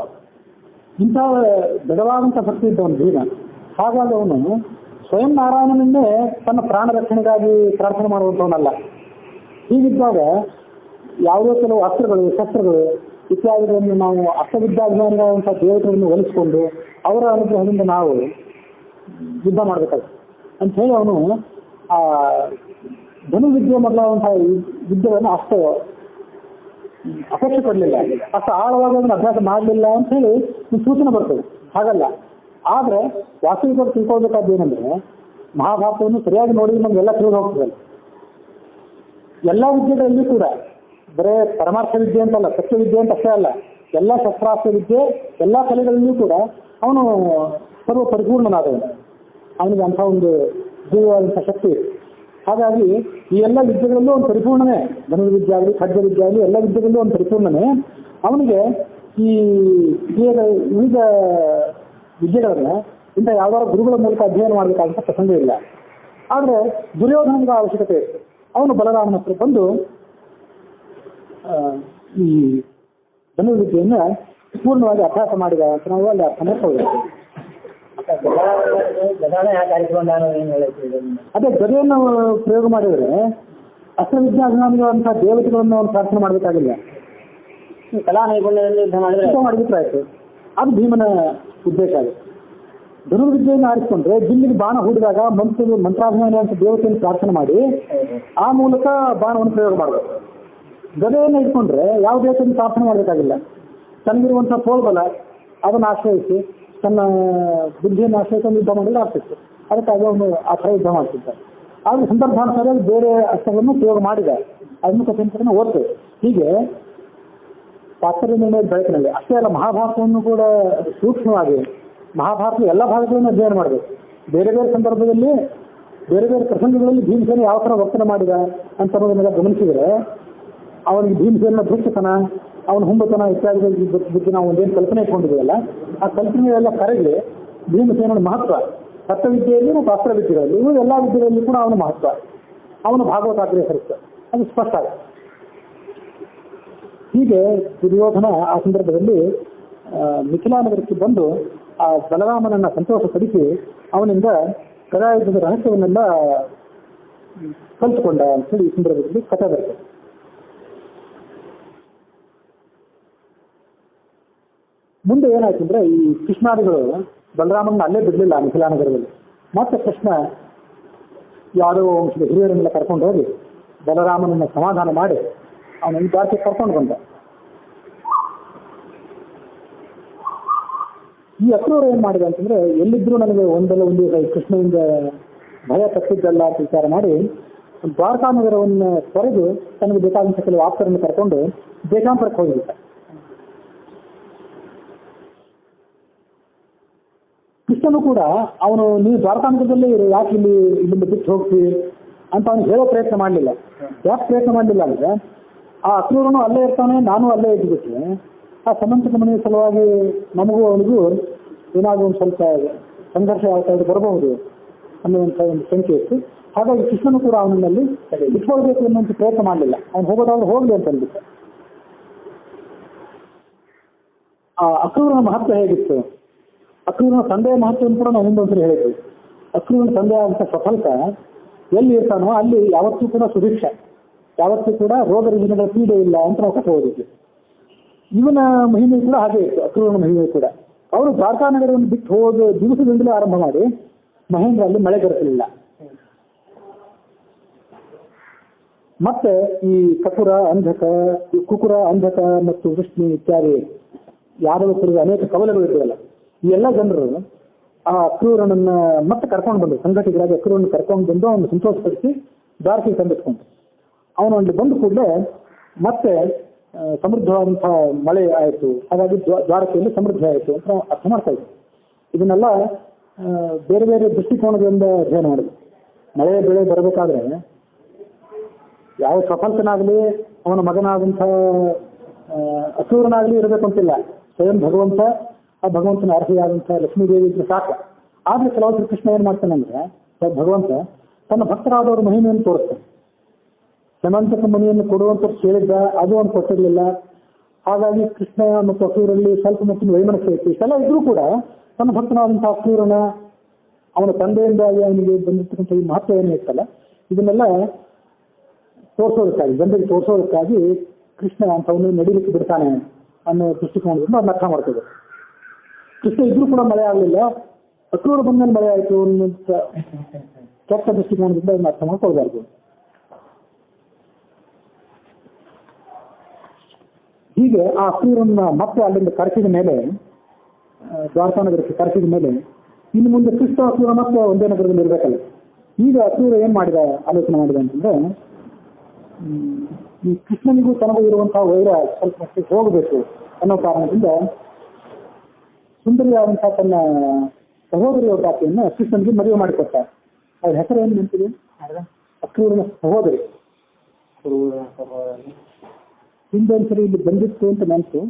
ಇಂಥ ದೃಢವಾದಂಥ ಭಕ್ತಿ ಇದ್ದವನು ಭೀಮ. ಹಾಗಾಗಿ ಅವನು ಸ್ವಯಂ ನಾರಾಯಣನನ್ನೇ ತನ್ನ ಪ್ರಾಣ ರಕ್ಷಣೆಗಾಗಿ ಪ್ರಾರ್ಥನೆ ಮಾಡುವಂಥವನಲ್ಲ. ಹೀಗಿದ್ದಾಗ ಯಾವುದೋ ಕೆಲವು ಅಸ್ತ್ರಗಳು, ಶಸ್ತ್ರಗಳು ಇತ್ಯಾದಿಗಳನ್ನು ನಾವು ಅಷ್ಟವಿದ್ಯಾಭಿಮಾನಿಗಳಂಥ ದೇವತೆಗಳನ್ನು ಹೋಲಿಸಿಕೊಂಡು ಅವರ ಅನುಗ್ರಹದಿಂದ ನಾವು ಯುದ್ಧ ಮಾಡಬೇಕಾಗ್ತದೆ ಅಂತ ಹೇಳಿ ಅವನು ಆ ಧನುವಿದ್ಯೆ ಮೊದಲಾದಂತಹ ಯುದ್ಧವನ್ನು ಅಷ್ಟು ಅಪೇಕ್ಷೆ ಪಡಲಿಲ್ಲ, ಅಷ್ಟು ಆಳವಾಗಿ ಅದನ್ನು ಅಭ್ಯಾಸ ಮಾಡಲಿಲ್ಲ ಅಂತ ಹೇಳಿ ಸೂಚನೆ ಬರ್ತದೆ. ಹಾಗಲ್ಲ. ಆದರೆ ವಾಸ್ತವಿಕವಾಗಿ ತಿಳ್ಕೊಳ್ಬೇಕಾದ್ದು ಏನಂದ್ರೆ, ಮಹಾಭಾರತವನ್ನು ಸರಿಯಾಗಿ ನೋಡಿದ್ರೆ ನಮಗೆಲ್ಲ ತಿಳಿದು ಹೋಗ್ತದೆ. ಎಲ್ಲ ವಿದ್ಯೆಗಳಲ್ಲಿ ಕೂಡ ಬರೇ ಪರಮಾರ್ಥ ವಿದ್ಯೆ ಅಂತಲ್ಲ, ಸತ್ಯ ವಿದ್ಯೆ ಅಂತ ಅಷ್ಟೇ ಅಲ್ಲ, ಎಲ್ಲ ಶಸ್ತ್ರಾಸ್ತ್ರ ವಿದ್ಯೆ, ಎಲ್ಲ ಕಲೆಗಳಲ್ಲಿಯೂ ಕೂಡ ಅವನು ಸರ್ವ ಪರಿಪೂರ್ಣನಾದವನು. ಅವನಿಗೆ ಅಂಥ ಒಂದು ದಿವ್ಯವಾದಂಥ ಶಕ್ತಿ. ಹಾಗಾಗಿ ಈ ಎಲ್ಲ ವಿದ್ಯೆಗಳಲ್ಲೂ ಒಂದು ಪರಿಪೂರ್ಣನೇ. ಧನುರ್ವಿದ್ಯೆ ಆಗಲಿ, ಖಡ್ಗ ವಿದ್ಯೆ ಆಗಲಿ, ಎಲ್ಲ ವಿದ್ಯೆಗಳಲ್ಲೂ ಒಂದು ಪರಿಪೂರ್ಣನೇ. ಅವನಿಗೆ ಈ ಉಳಿದ ವಿದ್ಯೆಗಳನ್ನ ಇಂಥ ಯಾವ್ದಾದ್ರು ಗುರುಗಳ ಮೂಲಕ ಅಧ್ಯಯನ ಮಾಡಬೇಕಾದಂಥ ಪ್ರಸಂಗ ಇಲ್ಲ. ಆದರೆ ದುರ್ಯೋಧನದ ಅವಶ್ಯಕತೆ ಇತ್ತು. ಅವನು ಬಲರಾಮನ ಹತ್ರ ಬಂದು ಈ ಧನುರ್ವಿದ್ಯೆಯನ್ನು ಪೂರ್ಣವಾಗಿ ಅಭ್ಯಾಸ ಮಾಡಿದ ಅಂತ ನಾವು ಅಲ್ಲಿ ಅರ್ಥ ಮಾಡ್ಕೊಳ್ಳೋದು. ಅದೇ ಗದೆಯನ್ನು ಪ್ರಯೋಗ ಮಾಡಿದರೆ ಅಸ್ತ್ರವಿದ್ಯಾ ಅಭಿಮಾನಿಗಳಂತಹ ದೇವತೆಗಳನ್ನು ಅವನು ಪ್ರಾರ್ಥನೆ ಮಾಡಬೇಕಾಗಿಲ್ಲ, ಕಲಾ ನೈಪುಣ್ಯದಲ್ಲಿ ಯುದ್ಧ ಮಾಡಿಬಿಟ್ರೆ ಆಯ್ತು. ಅದು ಭೀಮನ ಉದ್ದೇಶ ಆಗುತ್ತೆ. ಧನುರ್ವಿದ್ಯೆಯನ್ನು ಆರಿಸಿಕೊಂಡ್ರೆ ಬಿಲ್ಲಿಗೆ ಬಾಣ ಹೂಡಿದಾಗ ಮಂತ್ರಾಭಿಮಾನಿ ಅಂತ ದೇವತೆಯನ್ನು ಪ್ರಾರ್ಥನೆ ಮಾಡಿ ಆ ಮೂಲಕ ಬಾಣವನ್ನು ಪ್ರಯೋಗ ಮಾಡಬೇಕು. ಗದೆಯನ್ನು ಇಟ್ಕೊಂಡ್ರೆ ಯಾವ ದೇವತೆಯನ್ನು ಪ್ರಾರ್ಥನೆ ಮಾಡಬೇಕಾಗಿಲ್ಲ. ತನಗಿರುವಂಥ ತೋಳ್ಬಲ ಅದನ್ನು ಆಶ್ರಯಿಸಿ ತನ್ನ ಬುದ್ಧಿಯನ್ನು ಆಶ್ರಯಿಸಿ ಯುದ್ಧ ಮಾಡಿದ್ರೆ ಆಗ್ತಿತ್ತು. ಅದಕ್ಕಾಗಿ ಅವನು ಆ ಥರ ಯುದ್ಧ ಮಾಡ್ತಿದ್ದಾರೆ. ಆದರೆ ಸಂದರ್ಭಾನುಸಾರವಾಗಿ ಬೇರೆ ಅಸ್ತ್ರಗಳನ್ನು ಪ್ರಯೋಗ ಮಾಡಿದ ಅದನ್ನು ಕಥೆಯನ್ನು ಓದ್ತೇವೆ. ಹೀಗೆ ತಾತ್ಪರ್ಯ ನಿರ್ಣಯದ ಬೆಳಕಿನಲ್ಲಿ ಅಷ್ಟೇ ಅಲ್ಲ, ಮಹಾಭಾರತವನ್ನು ಕೂಡ ಸೂಕ್ಷ್ಮವಾಗಿ ಮಹಾಭಾರತದ ಎಲ್ಲ ಭಾಗಗಳನ್ನು ಅಧ್ಯಯನ ಮಾಡಬೇಕು. ಬೇರೆ ಬೇರೆ ಸಂದರ್ಭದಲ್ಲಿ ಬೇರೆ ಬೇರೆ ಪ್ರಸಂಗಗಳಲ್ಲಿ ಭೀಮಸೇನ ಯಾವ ಥರ ವರ್ತನೆ ಮಾಡಿದ ಅಂತ ಅನ್ನೋದನ್ನೆಲ್ಲ ಗಮನಿಸಿದರೆ ಅವನಿಗೆ ಭೀಮಸೇನ ದೃಷ್ಟತನ, ಅವನ ಹುಂಬತನ ಇತ್ಯಾದಿಗಳ ಬಗ್ಗೆ ನಾವು ಒಂದೇನು ಕಲ್ಪನೆ ಇಟ್ಕೊಂಡಿದ್ದೀವಲ್ಲ, ಆ ಕಲ್ಪನೆಗಳೆಲ್ಲ ಕರಗಿ ಭೀಮಸೇನನ ಮಹತ್ವ ತತ್ವವಿದ್ಯೆಯಲ್ಲಿ ಮತ್ತು ಅಸ್ತ್ರವಿದ್ಯೆಗಳಲ್ಲಿ ಇವು ಎಲ್ಲ ವಿದ್ಯೆಗಳಲ್ಲಿ ಕೂಡ ಅವನ ಮಹತ್ವ, ಅವನು ಭಾಗವತಾಗ್ರಹಿಸುತ್ತೆ, ಅದು ಸ್ಪಷ್ಟ ಆಗುತ್ತೆ. ಹೀಗೆ ದುರ್ಯೋಧನ ಆ ಸಂದರ್ಭದಲ್ಲಿ ಮಿಥಿಲಾನಗರಕ್ಕೆ ಬಂದು ಆ ಬಲರಾಮನನ್ನ ಸಂತೋಷಪಡಿಸಿ ಅವನಿಂದ ಗದಾಯುದ್ಧದ ರಹಸ್ಯವನ್ನೆಲ್ಲ ಕಲಿತುಕೊಂಡ ಅಂತೇಳಿ ಈ ಸಂದರ್ಭದಲ್ಲಿ ಕಥೆ ಬರ್ತದೆ. ಮುಂದೆ ಏನಾಯ್ತು ಅಂದ್ರೆ, ಈ ಕೃಷ್ಣಾದಿಗಳು ಬಲರಾಮನ ಅಲ್ಲೇ ಬಿಡಲಿಲ್ಲ ಮಿಥಿಲಾನಗರದಲ್ಲಿ. ಮತ್ತೆ ಕೃಷ್ಣ ಯಾರೋ ವಂಶದ ಹಿರಿಯರನ್ನೆಲ್ಲ ಕರ್ಕೊಂಡು ಹೋಗಿ ಬಲರಾಮನನ್ನ ಸಮಾಧಾನ ಮಾಡಿ ಅವನನ್ನು ಜಾಸ್ತಿ ಕರ್ಕೊಂಡು ಬಂದ. ಈ ಅಕ್ರೂರ ಏನ್ ಮಾಡಿದೆ ಅಂತಂದ್ರೆ, ಎಲ್ಲಿದ್ರು ನನಗೆ ಒಂದಲ್ಲ ಒಂದು ಕೃಷ್ಣನಿಂದ ಭಯ ತಪ್ಪಿದ್ದಲ್ಲ ಅಂತ ವಿಚಾರ ಮಾಡಿ ದ್ವಾರಕಾನಗರವನ್ನು ತೊರೆದು ತನಗೆ ಬೇಕಾದಂಥ ಕೆಲವು ಆಪ್ತರನ್ನು ಕರ್ಕೊಂಡು ದೇಶಾಂತರಕ್ಕೆ ಹೋಗಿದ್ದ. ಕೃಷ್ಣನು ಕೂಡ ಅವನು ನೀವು ದ್ವಾರಕಾನಗರದಲ್ಲೇ ಇರು, ಯಾಕೆ ಇಲ್ಲಿಂದ ಬಿಟ್ಟು ಹೋಗ್ತೀವಿ ಅಂತ ಅವನಿಗೆ ಹೇಳೋ ಪ್ರಯತ್ನ ಮಾಡಲಿಲ್ಲ. ಯಾಕೆ ಪ್ರಯತ್ನ ಮಾಡಲಿಲ್ಲ ಅಂದ್ರೆ, ಆ ಅಕ್ರೂರನು ಅಲ್ಲೇ ಇರ್ತಾನೆ, ನಾನು ಅಲ್ಲೇ ಇದ್ದುಬಿಟ್ರೆ ಆ ಸಮಂತಕ ಮನೆಯ ಸಲುವಾಗಿ ನಮಗೂ ಅವನಿಗೂ ಏನಾದರೂ ಒಂದು ಸ್ವಲ್ಪ ಸಂಘರ್ಷ ಆಗ್ತಾ ಬರಬಹುದು ಅನ್ನುವಂಥ ಒಂದು ಶಂಕೆ ಇತ್ತು. ಹಾಗಾಗಿ ಕೃಷ್ಣನು ಕೂಡ ಅವನಲ್ಲಿ ಬಿಟ್ಕೊಳ್ಬೇಕು ಅನ್ನುವಂಥ ಪ್ರಯತ್ನ ಮಾಡಲಿಲ್ಲ. ಅವನು ಹೋಗೋದಾದ್ರೆ ಹೋಗ್ಲಿ ಅಂತ ಅಂದ್ಬಿಟ್ಟು. ಆ ಅಕ್ರೂರನ ಮಹತ್ವ ಹೇಗಿತ್ತು, ಅಕ್ರೂರನ ತಂದೆಯ ಮಹತ್ವವನ್ನು ಕೂಡ ನಾವು ಹಿಂದೊಂದ್ಸರಿ ಹೇಳಿದ್ವಿ. ಅಕ್ರೂರನ ತಂದೆ ಆದಂಥ ಸಫಲ್ಕ ಎಲ್ಲಿ ಇರ್ತಾನೋ ಅಲ್ಲಿ ಯಾವತ್ತೂ ಕೂಡ ಸುಭಿಕ್ಷೆ, ಯಾವತ್ತೂ ಕೂಡ ರೋಗ ರುಜಿನಗಳ ಪೀಡೆ ಇಲ್ಲ ಅಂತ ನಾವು ಕಥೆ ಓದಿದ್ವಿ. ಇವನ ಮಹಿಮೆ ಕೂಡ ಹಾಗೆ ಇತ್ತು, ಅಕ್ರೂರನ ಮಹಿಮೆ ಕೂಡ. ಅವರು ದ್ವಾರಕಾನಗರವನ್ನು ಬಿಟ್ಟು ಹೋದ ದಿವಸದಿಂದಲೇ ಆರಂಭ ಮಾಡಿ ಮಹೇಂದ್ರ ಅಲ್ಲಿ ಮಳೆ ಬರಲಿಲ್ಲ. ಮತ್ತೆ ಈ ಕುಕುರ ಅಂಧಕ ಮತ್ತು ವೃಷ್ಣಿ ಇತ್ಯಾದಿ ಯಾದವ ಕುರಿತ ಅನೇಕ ಕವಲಗಳು ಇದ್ದವಲ್ಲ, ಈ ಎಲ್ಲ ಜನರು ಆ ಅಕ್ರೂರನನ್ನ ಮತ್ತೆ ಕರ್ಕೊಂಡು ಬಂದರು. ಸಂಘಟಿಗರಾಗಿ ಅಕ್ರೂರನ್ನು ಕರ್ಕೊಂಡು ಬಂದು ಅವನು ಸಂತೋಷಪಡಿಸಿ ದ್ವಾರಕೆಗೆ ತಂದಿಟ್ಕೊಂಡು ಅವನು ಅಲ್ಲಿ ಬಂದ ಕೂಡಲೇ ಮತ್ತೆ ಸಮೃದ್ಧವಾದಂಥ ಮಳೆ ಆಯಿತು. ಹಾಗಾಗಿ ದ್ವಾರಕೆಯಲ್ಲಿ ಸಮೃದ್ಧಿ ಆಯಿತು ಅಂತ ಅರ್ಥ ಮಾಡ್ತಾ ಇದ್ವಿ. ಇದನ್ನೆಲ್ಲ ಬೇರೆ ಬೇರೆ ದೃಷ್ಟಿಕೋನದಿಂದ ಅಧ್ಯಯನ ಮಾಡಿದ್ವಿ. ಮಳೆ ಬೆಳೆ ಬರಬೇಕಾದ್ರೆ ಯಾವ ಸಫಲ್ತನಾಗಲಿ ಅವನ ಮಗನಾದಂಥ ಅಕ್ರೂರನಾಗಲಿ ಇರಬೇಕು ಅಂತಿಲ್ಲ. ಸ್ವಯಂ ಭಗವಂತ, ಆ ಭಗವಂತನ ಅರ್ಹೆಯಾದಂಥ ಲಕ್ಷ್ಮೀದೇವಿ ಇದ್ರೆ ಸಾಕು. ಆದರೆ ಕೆಲವೊಂದು ಕೃಷ್ಣ ಏನು ಮಾಡ್ತಾನೆ ಅಂದ್ರೆ, ಭಗವಂತ ತನ್ನ ಭಕ್ತರಾದವರ ಮಹಿಮೆಯನ್ನು ತೋರಿಸ್ತಾನೆ. ಸಮಂತಕ ಮನೆಯನ್ನು ಕೊಡುವಂತ ಕೇಳಿದ್ದ, ಅದು ಅವನು ಕೊಟ್ಟಿರಲಿಲ್ಲ. ಹಾಗಾಗಿ ಕೃಷ್ಣ ಮತ್ತು ಅಸುರರಲ್ಲಿ ಸ್ವಲ್ಪ ಮಟ್ಟಿನ ವೈಮನಸ್ಸು ಇತ್ತು. ಇಷ್ಟೆಲ್ಲ ಇದ್ರೂ ಕೂಡ ತನ್ನ ಭಕ್ತನಾದಂತಹ ಅಸುರನ ಅವನ ತಂದೆಯಿಂದಾಗಿ ಅವನಿಗೆ ಬಂದಿರ್ತಕ್ಕಂಥ ಈ ಮಹತ್ವ ಏನೇ ಇತ್ತಲ್ಲ, ಇದನ್ನೆಲ್ಲ ತೋರಿಸೋದಕ್ಕಾಗಿ, ಜನರಿಗೆ ತೋರಿಸೋದಕ್ಕಾಗಿ ಕೃಷ್ಣ ಅಂತವನು ನಡೀಲಿಕ್ಕೆ ಬಿಡ್ತಾನೆ ಅನ್ನೋ ದೃಷ್ಟಿಕೋನದಿಂದ ಅದನ್ನ ಅರ್ಥ ಮಾಡ್ತದೆ. ಕೃಷ್ಣ ಇದ್ರೂ ಕೂಡ ಮಳೆ ಆಗಲಿಲ್ಲ, ಅಕ್ರೂರ ಬಂದ್ಮೇಲೆ ಮಳೆ ಆಯಿತು ಅನ್ನೋಂಥ ಕೆಟ್ಟ ದೃಷ್ಟಿಕೋನದಿಂದ ಅದನ್ನ ಅರ್ಥ ಮಾಡ್ಕೊಳ್ಬಾರ್ದು. ಹೀಗೆ ಆ ಅಕ್ರೂರನ್ನ ಮತ್ತೆ ಅಲ್ಲಿಂದ ಕರೆಸಿದ ಮೇಲೆ, ದ್ವಾರಕಾ ನಗರಕ್ಕೆ ಕರೆಸಿದ ಮೇಲೆ, ಇನ್ನು ಮುಂದೆ ಕೃಷ್ಣ ಅಕ್ರೂರ ಮತ್ತೆ ಒಂದೇ ನಗರದಲ್ಲಿ ಇರಬೇಕಲ್ಲ. ಈಗ ಅಕ್ರೂರ ಏನ್ ಮಾಡಿದ, ಆಲೋಚನೆ ಮಾಡಿದ ಅಂತಂದ್ರೆ, ಈ ಕೃಷ್ಣನಿಗೂ ತನಗೂ ಇರುವಂತಹ ವೈರ ಸ್ವಲ್ಪ ಮಟ್ಟಿಗೆ ಹೋಗಬೇಕು ಅನ್ನೋ ಕಾರಣದಿಂದ ಸುಂದರಿಯಾದಂತಹ ತನ್ನ ಸಹೋದರಿ ಒಬ್ಬಾಕೆಯನ್ನು ಕೃಷ್ಣನಿಗೆ ಮದುವೆ ಮಾಡಿಕೊಡ್ತಾರೆ. ಅವ್ರ ಹೆಸರು ಏನು ನೆನಪಿದೆ? ಅಕ್ರೂರನ ಸಹೋದರಿ. ಹಿಂದೆ ಒಂದ್ಸರಿ ಇಲ್ಲಿ ಬಂದಿತ್ತು ಅಂತ ನೆನಪು.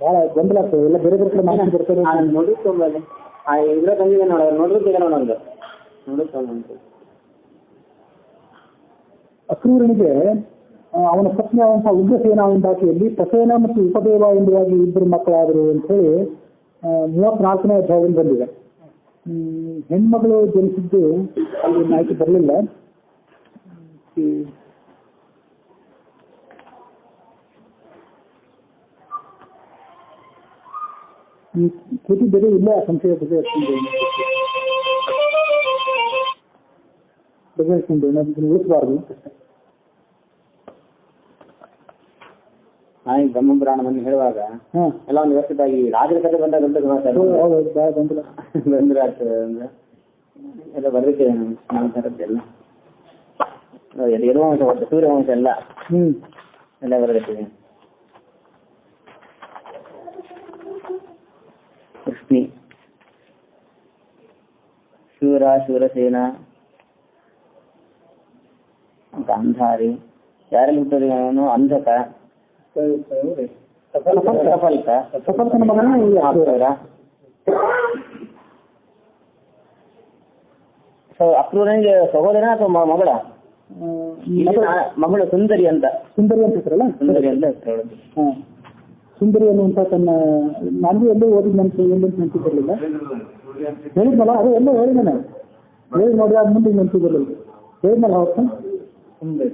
ಬಹಳ ಗೊಂದಲ ಆಗ್ತದೆ, ಎಲ್ಲ ಬೇರೆ ಬೇರೆ ಕಡೆ ಮಾಹಿತಿ ಬರ್ತಾರೆ. ಅಕ್ರೂರನಿಗೆ ಅವನ ಪತ್ನಿ ಆದಂತಹ ಉಗ್ರಸೇನ ಎಂಬಾಕೆಯಲ್ಲಿ ಪ್ರಸೇನ ಮತ್ತು ಉಪದೇವ ಎಂಬುದಾಗಿ ಇಬ್ಬರು ಮಕ್ಕಳಾದರು ಅಂತ ಹೇಳಿ 34ನೇ ಅಧ್ಯಾಯದಲ್ಲಿ ಬಂದಿದೆ. ಹೆಣ್ಮಗಳು ಜನಿಸಿದ್ದು ಅಲ್ಲಿ ಮಾಹಿತಿ ಬರಲಿಲ್ಲ. ಈ ಕೃತಿ ಬೇರೆ ಇಲ್ಲ, ಸಂಶಯ ಬಗೆಹರಿಸಿಕೊಂಡು ಅದನ್ನು ಉಳಿಸಬಾರ್ದು. ಬ್ರಹ್ಮಪುರಾಣವನ್ನು ಹೇಳುವಾಗ ಎಲ್ಲ ಒಂದು ವ್ಯವಸ್ಥಿತವಾಗಿ ರಾಜರ ಕಥೆ ಬಂದಾಗ ಬಂದ್ರೆ ಆಗ್ತದೆ ಅಂದ್ರೆ ಎಲ್ಲ ಬರ್ದಿದ್ದೇವೆ ನಮ್ಮ ಥರದ್ದೆಲ್ಲ. ಯದುವಂಶ ಒಟ್ಟು ಸೂರ್ಯವಂಶ ಎಲ್ಲ ಎಲ್ಲ ಬರೆದಿದ್ದೇವೆ. ಕೃಷ್ಣಿ, ಶೂರ, ಶೂರಸೇನ, ಗಾಂಧಾರಿ, ಯಾರಲ್ಲಿ ಹುಟ್ಟೋದು ಅವನು ಅಂಧಕ, ಸಫಲ್ಕನ ಮಗನ ಅಕ್ರೂರನಿಗೆ ಸಹೋದರ ಅಥವಾ ಮಗಳ? ಮಗಳು ಸುಂದರಿ ಅಂತ. ಸುಂದರಿ ಅಂತ ಹೆಸರಲ್ಲ? ಸುಂದರಿ ಅಂತ ಸುಂದರಿ ಅನ್ನುವಂತ ತನ್ನ, ನನಗೂ ಎಲ್ಲೂ ಓದಿದ ನೆನಪಿರಲಿಲ್ಲ. ಹೇಳಿದ್ನಲ್ಲ, ಅದೇ ಎಲ್ಲೋ ಹೇಳಿದ್ದಾನೆ, ಹೇಳಿ ನೋಡಿ ಅದು ಮುಂದೆ ನೆನಪಿರಲಿಲ್ಲ. ಹೇಳಿದ್ನಲ್ಲ ಅವತ್ತು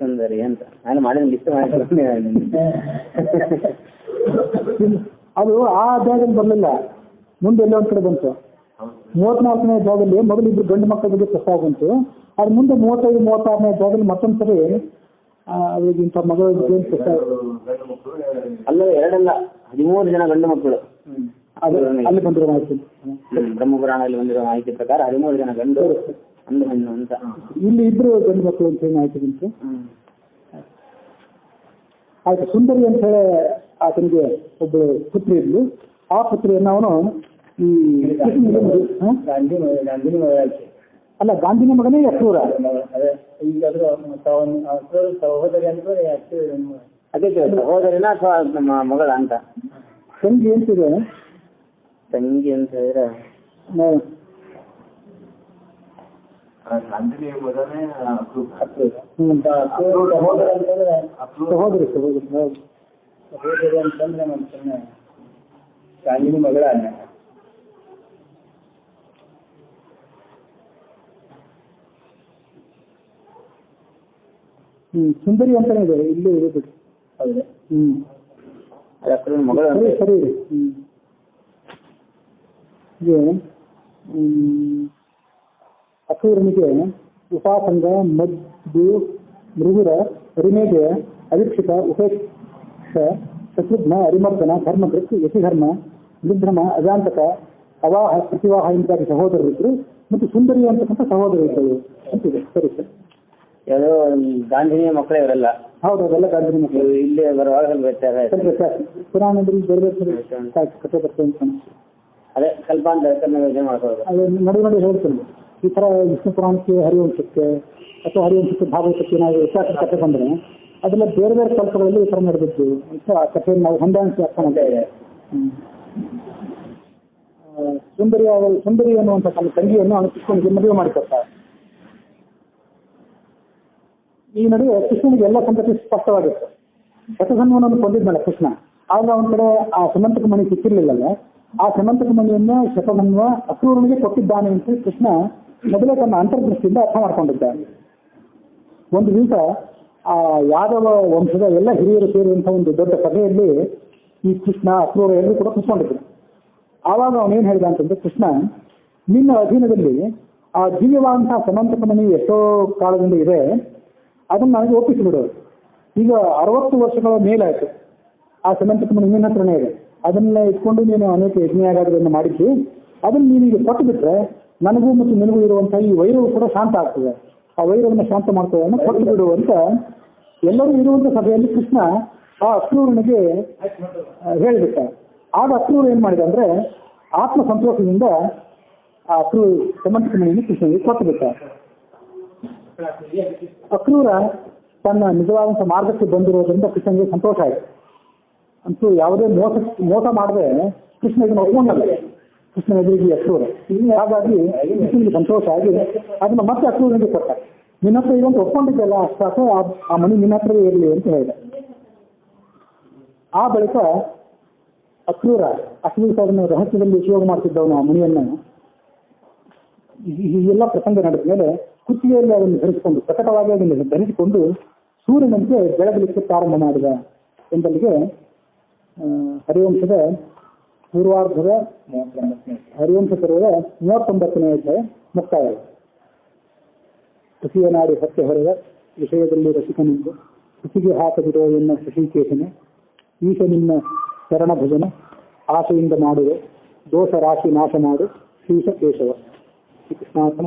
ಸುಂದರಿ ಅಂತ ನಾನು ಮಾಡಿದ ಲಿಸ್ಟ್ ಮಾಡಿ. ಅದು ಆ ಅಧ್ಯಾಯದಲ್ಲಿ ಬರಲಿಲ್ಲ, ಮುಂದೆ ಎಲ್ಲೋ ಒಂದ್ ಕಡೆ ಬಂತು. 34ನೇ ಅಧ್ಯಾಯದಲ್ಲಿ ಮೊದಲು ಇಬ್ರು ಗಂಡು ಮಕ್ಕಳ ಬಗ್ಗೆ ಪ್ರಸ್ತಾವ ಬಂತು. ಅದ್ರ ಮುಂದೆ 35, 36ನೇ ಅಧ್ಯಾಯದಲ್ಲಿ ಮತ್ತೊಂದ್ಸರಿ ಇಂಥ ಮಗಳ ಪ್ರಸ್ತಾವ. ಅಲ್ಲ, ಎರಡಲ್ಲ, 13 ಜನ ಗಂಡು ಮಕ್ಕಳು ಅಲ್ಲಿ ಬಂದಿರೋ ಮಾಹಿತಿ. ಬ್ರಹ್ಮಪುರಾಣದಲ್ಲಿ ಬಂದಿರೋ ಮಾಹಿತಿ ಪ್ರಕಾರ 13 ಜನ ಗಂಡು, 1 ಹೆಣ್ಣು ಅಂತ. ಇಲ್ಲಿ ಇಬ್ರು ಗಂಡು ಮಕ್ಕಳು ಅಂತ ಹೇಳಿ ಮಾಹಿತಿ ಬಂತು. ಆಯ್ತು. ಸುಂದರಿ ಅಂತ ಹೇಳಿ ಆತನಿಗೆ ಒಬ್ಬಳು ಪುತ್ರಿ ಇದ್ಲು. ಆ ಪುತ್ರಿಯನ್ನು ಅವನು ಈ ಅಲ್ಲ, ಗಾಂಧಿನ ಮಗನೇ ಅಕ್ರೂರ. ಸಹೋದರಿ ಅಂದ್ರೆ ಅದೇ ಸಹೋದರಿನ ಅಥವಾ ನಮ್ಮ ಮಗಳ ಅಂತ. ತಂಗಿ ಅಂತಿದೆ. ತಂಗಿ ಅಂತ ಹೇಳಿದ್ರೆ ಸಹೋದರಿ ಅಂತಂದ್ರೆ ಮತ್ತೆ ಗಾಂಧಿನಿ ಮಗಳ ಅನ್ನ. ಸುಂದರಿ ಅಂತಾನೆ ಇದೆ, ಇಲ್ಲೇ ಇದೆ ಬಿಡಿ. ಮಗಳು ಸರಿ. ಅಕ್ರೂರನಿಗೆ ಉಪಾಸಂಗ, ಮದ್ದು, ಮೃಗುರ, ಅರಿಮೇಧ, ಅರಿಕ್ಷಿತ, ಉಪೇಕ್ಷ, ಶತ್ರುಘ್ನ, ಅರಿಮರ್ದನ, ಧರ್ಮಕೃತ್, ಯಶಿಧರ್ಮ, ವಿಭ್ರಮ, ಅಜಾಂತಕ, ಅವಾಹ, ಪ್ರತಿವಾಹ ಎಂಬುದಾಗಿ ಸಹೋದರರಿದ್ರು ಮತ್ತು ಸುಂದರಿ ಅಂತಕ್ಕಂಥ ಸಹೋದರಿಗಳು ಅಂತಿದೆ. ಸರಿ ಸರ್. ಯಾವುದೋ ಗಾಂಧಿನಿಯ ಮಕ್ಕಳೇ ಇವರೆಲ್ಲ. ಹೌದು, ಅದೆಲ್ಲ ಗಾಂಧಿನಿ ಮಕ್ಕಳು. ಇಲ್ಲಿ ಬರುವಾಗ ಪುರಾಣದಲ್ಲಿ ಬೇರೆ ಕಥೆ ಬರ್ತದೆ. ಅದೇ ಸ್ವಲ್ಪ ಅಂತ ಯೋಚನೆ ಮಾಡ್ಕೋದು. ಅದು ನಡುವೆ ಹೇಳ್ತೀನಿ. ಈ ತರ ವಿಷ್ಣು ಪುರಾಣಕ್ಕೆ, ಹರಿವಂಶಕ್ಕೆ ಅಥವಾ ಹರಿವಂಶಕ್ಕೆ ಭಾಗವತಕ್ಕೆ ನಾವು ವ್ಯತ್ಯಾಸ ಕಥೆ ಬಂದ್ರೆ ಅದೆಲ್ಲ ಬೇರೆ ಬೇರೆ ಕಲ್ಪಗಳಲ್ಲಿ ಈ ಥರ ನಡೆದಿದ್ದು ಅಂತ ಆ ಕಥೆಯನ್ನು ನಾವು ಹೊಂದಾಣಿಕೆ ಅರ್ಥ ಮಾಡಿದ್ದೇವೆ. ಸುಂದರಿ ಅನ್ನುವಂಥ ತನ್ನ ತಂಗಿಯನ್ನು ಅವನು ಕೃಷ್ಣನಿಗೆ ಮದುವೆ ಮಾಡಿಕೊಡ್ತಾರೆ. ಈ ನಡುವೆ ಕೃಷ್ಣನಿಗೆ ಎಲ್ಲ ಸಂಗತಿ ಸ್ಪಷ್ಟವಾಗಿತ್ತು. ಶತಧನ್ವನನ್ನು ಕೊಂದಿದ್ನಲ್ಲ ಕೃಷ್ಣ, ಆಗ ಅವನ ಕಡೆ ಆ ಸಮಂತಕ ಮಣಿ ಸಿಕ್ಕಿರ್ಲಿಲ್ಲಲ್ಲ, ಆ ಸಮಂತಕ ಮಣಿಯನ್ನ ಶತಧನ್ವ ಅಕ್ರೂರನಿಗೆ ಕೊಟ್ಟಿದ್ದಾನೆ ಅಂತ ಕೃಷ್ಣ ಮೊದಲೇ ತನ್ನ ಅಂತರ್ದೃಷ್ಟಿಯಿಂದ ಅರ್ಥ ಮಾಡ್ಕೊಂಡಿದ್ದಾನೆ. ಒಂದು ದಿವಸ ಆ ಯಾದವ ವಂಶದ ಎಲ್ಲ ಹಿರಿಯರು ಸೇರಿದಂಥ ಒಂದು ದೊಡ್ಡ ಸಭೆಯಲ್ಲಿ ಈ ಕೃಷ್ಣ ಅಕ್ರೂರ ಎಲ್ಲರೂ ಕೂಡ ಕೂತ್ಕೊಂಡಿದ್ರು. ಆವಾಗ ಅವನೇನು ಹೇಳಿದ ಅಂತಂದ್ರೆ, ಕೃಷ್ಣ ನಿನ್ನ ಅಧೀನದಲ್ಲಿ ಆ ದಿವ್ಯವಾದಂತಹ ಸಮಂತಕ ಮಣಿ ಎಷ್ಟೋ ಕಾಲದಿಂದ ಇದೆ, ಅದನ್ನು ನನಗೆ ಒಪ್ಪಿಸಿಬಿಡು. ಈಗ 60 ವರ್ಷಗಳ ಮೇಲಾಯಿತು ಆ ಸಮಂತಕ ಮಣಿ ನಿನ್ನ ಹತ್ರನೇ ಇದೆ, ಅದನ್ನ ಇಟ್ಕೊಂಡು ನೀನು ಅನೇಕ ಯಜ್ಞಯಾಗಾದಿಗಳನ್ನು ಮಾಡಿದ್ದು, ಅದನ್ನು ನೀನೀಗ ಕೊಟ್ಟು ಬಿಟ್ರೆ ನನಗೂ ಮತ್ತು ನಿನಗೂ ಇರುವಂತಹ ಈ ವೈರವು ಕೂಡ ಶಾಂತ ಆಗ್ತದೆ, ಆ ವೈರವನ್ನು ಶಾಂತ ಮಾಡ್ತದೆ, ಕೊಟ್ಟು ಬಿಡು ಅಂತ ಎಲ್ಲರೂ ಇರುವಂಥ ಸಭೆಯಲ್ಲಿ ಕೃಷ್ಣ ಆ ಅಕ್ರೂರನಿಗೆ ಹೇಳಿಬಿಟ್ಟ. ಆಗ ಅಕ್ರೂರ ಏನ್ ಮಾಡಿದ ಅಂದ್ರೆ ಆತ್ಮ ಸಂತೋಷದಿಂದ ಆ ಸಮಂತಕ ಮಣಿಯನ್ನು ಕೃಷ್ಣನಿಗೆ ಕೊಟ್ಟು ಬಿಟ್ಟ. ಅಕ್ರೂರ ತನ್ನ ನಿಜವಾದಂಥ ಮಾರ್ಗಕ್ಕೆ ಬಂದಿರೋದ್ರಿಂದ ಕೃಷ್ಣನಿಗೆ ಸಂತೋಷ ಆಯಿತು. ಅಂತೂ ಯಾವುದೇ ಮೋಸ ಮಾಡದೆ ಕೃಷ್ಣ ಇದನ್ನು ಒಪ್ಕೊಂಡಲ್ಲ, ಕೃಷ್ಣನ ಎದುರಿಗೆ ಅಕ್ರೂರ. ಹಾಗಾಗಿ ಕೃಷ್ಣನಿಗೆ ಸಂತೋಷ ಆಗಿ ಅದನ್ನ ಮತ್ತೆ ಅಕ್ರೂರನಿಗೆ ಕೊಟ್ಟ. ನಿನ್ನ ಹತ್ರ ಇದಂತ ಒಪ್ಕೊಂಡಿದ್ದೆಲ್ಲ ಅಷ್ಟಾಕ ಆ ಮಣಿ ನಿನ್ನ ಹತ್ರವೇ ಇರಲಿ ಅಂತ ಹೇಳಿದ. ಆ ಬಳಿಕ ಅಕ್ರೂರ ಅದನ್ನು ರಹಸ್ಯದಲ್ಲಿ ಉಪಯೋಗ ಮಾಡ್ತಿದ್ದವನು ಆ ಮಣಿಯನ್ನು. ಈ ಎಲ್ಲ ಪ್ರಸಂಗ ನಡೆದ ಮೇಲೆ ಕುತ್ತಿಗೆಯಲ್ಲಿ ಅದನ್ನು ಧರಿಸಿಕೊಂಡು, ಪ್ರಕಟವಾಗಿ ಅದನ್ನು ಧರಿಸಿಕೊಂಡು ಸೂರ್ಯನಂತೆ ಬೆಳಗಲಿಕ್ಕೆ ಪ್ರಾರಂಭ ಮಾಡಿದ ಎಂಬಲ್ಲಿಗೆ ಹರಿವಂಶದ ಪೂರ್ವಾರ್ಧದ ಹರಿವಂಶ ಪರ್ವದ 39ನೇ ಅಧ್ಯಾಯ ಮುಕ್ತಾಯ. ಕೃಷಿಯ ನಾಡಿ ಸತ್ಯ ಹೊರೆದ ವಿಷಯದಲ್ಲಿ ರಸಿಕನಿಂದ ಕೃಷಿಗೆ ಹಾಕದಿರೋ ಎನ್ನ ಶಶಿಕೇಶನೆ, ಈಶ ನಿನ್ನ ಶರಣ ಭಜನೆ ಆಶೆಯಿಂದ ಮಾಡುವೆ, ದೋಷ ರಾಶಿ ನಾಶ ಮಾಡು ಶ್ರೀಶ ಕೇಶವ. ಶ್ರೀಕೃಷ್ಣಾರ್ಪಣ.